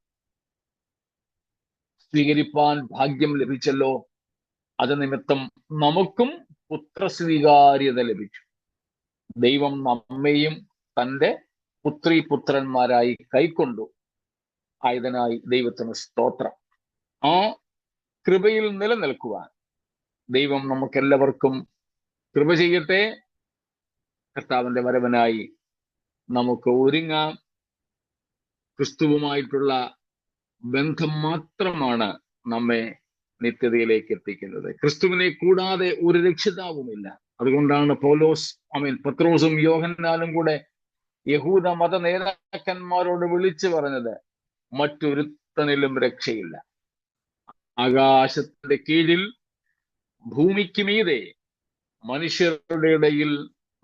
സ്വീകരിപ്പാൻ ഭാഗ്യം ലഭിച്ചല്ലോ. അത് നിമിത്തം നമുക്കും പുത്രസ്വീകാര്യത ലഭിച്ചു. ദൈവം നമ്മെയും തൻ്റെ പുത്രീപുത്രന്മാരായി കൈക്കൊണ്ടു. ആയതിനായി ദൈവത്തിന് സ്തോത്രം. ആ കൃപയിൽ നിലനിൽക്കുവാൻ ദൈവം നമുക്കെല്ലാവർക്കും കൃപ ചെയ്യട്ടെ. കർത്താവിന്റെ വരവനായി നമുക്ക് ഒരുങ്ങാം. ക്രിസ്തുവുമായിട്ടുള്ള ബന്ധം മാത്രമാണ് നമ്മെ നിത്യതയിലേക്ക് എത്തിക്കുന്നത്. ക്രിസ്തുവിനെ കൂടാതെ ഒരു രക്ഷിതാവുമില്ല. അതുകൊണ്ടാണ് പത്രോസും യോഹന്നാനും കൂടെ യഹൂദ മത നേതാക്കന്മാരോട് വിളിച്ചു പറഞ്ഞത്, മറ്റൊരുത്തനിലും രക്ഷയില്ല. ആകാശത്തിന്റെ കീഴിൽ ഭൂമിക്ക് മീതെ മനുഷ്യരുടെ ഇടയിൽ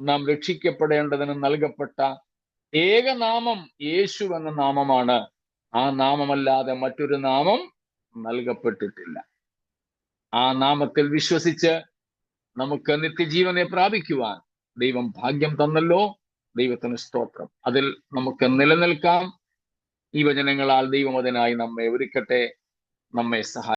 നാം രക്ഷിക്കപ്പെടേണ്ടതിന് നൽകപ്പെട്ട ഏകനാമം യേശു എന്ന നാമമാണ്. ആ നാമമല്ലാതെ മറ്റൊരു നാമം നൽകപ്പെട്ടിട്ടില്ല. ആ നാമത്തിൽ വിശ്വസിച്ച് നമുക്ക് നിത്യജീവനെ പ്രാപിക്കുവാൻ ദൈവം ഭാഗ്യം തന്നല്ലോ. ദൈവത്തിന് സ്തോത്രം. അതിൽ നമുക്ക് നിലനിൽക്കാം. ഈ വചനങ്ങളാൽ ദൈവം അതിനായി നമ്മെ ഒരുക്കട്ടെ, നമ്മെ സഹായിക്കട്ടെ.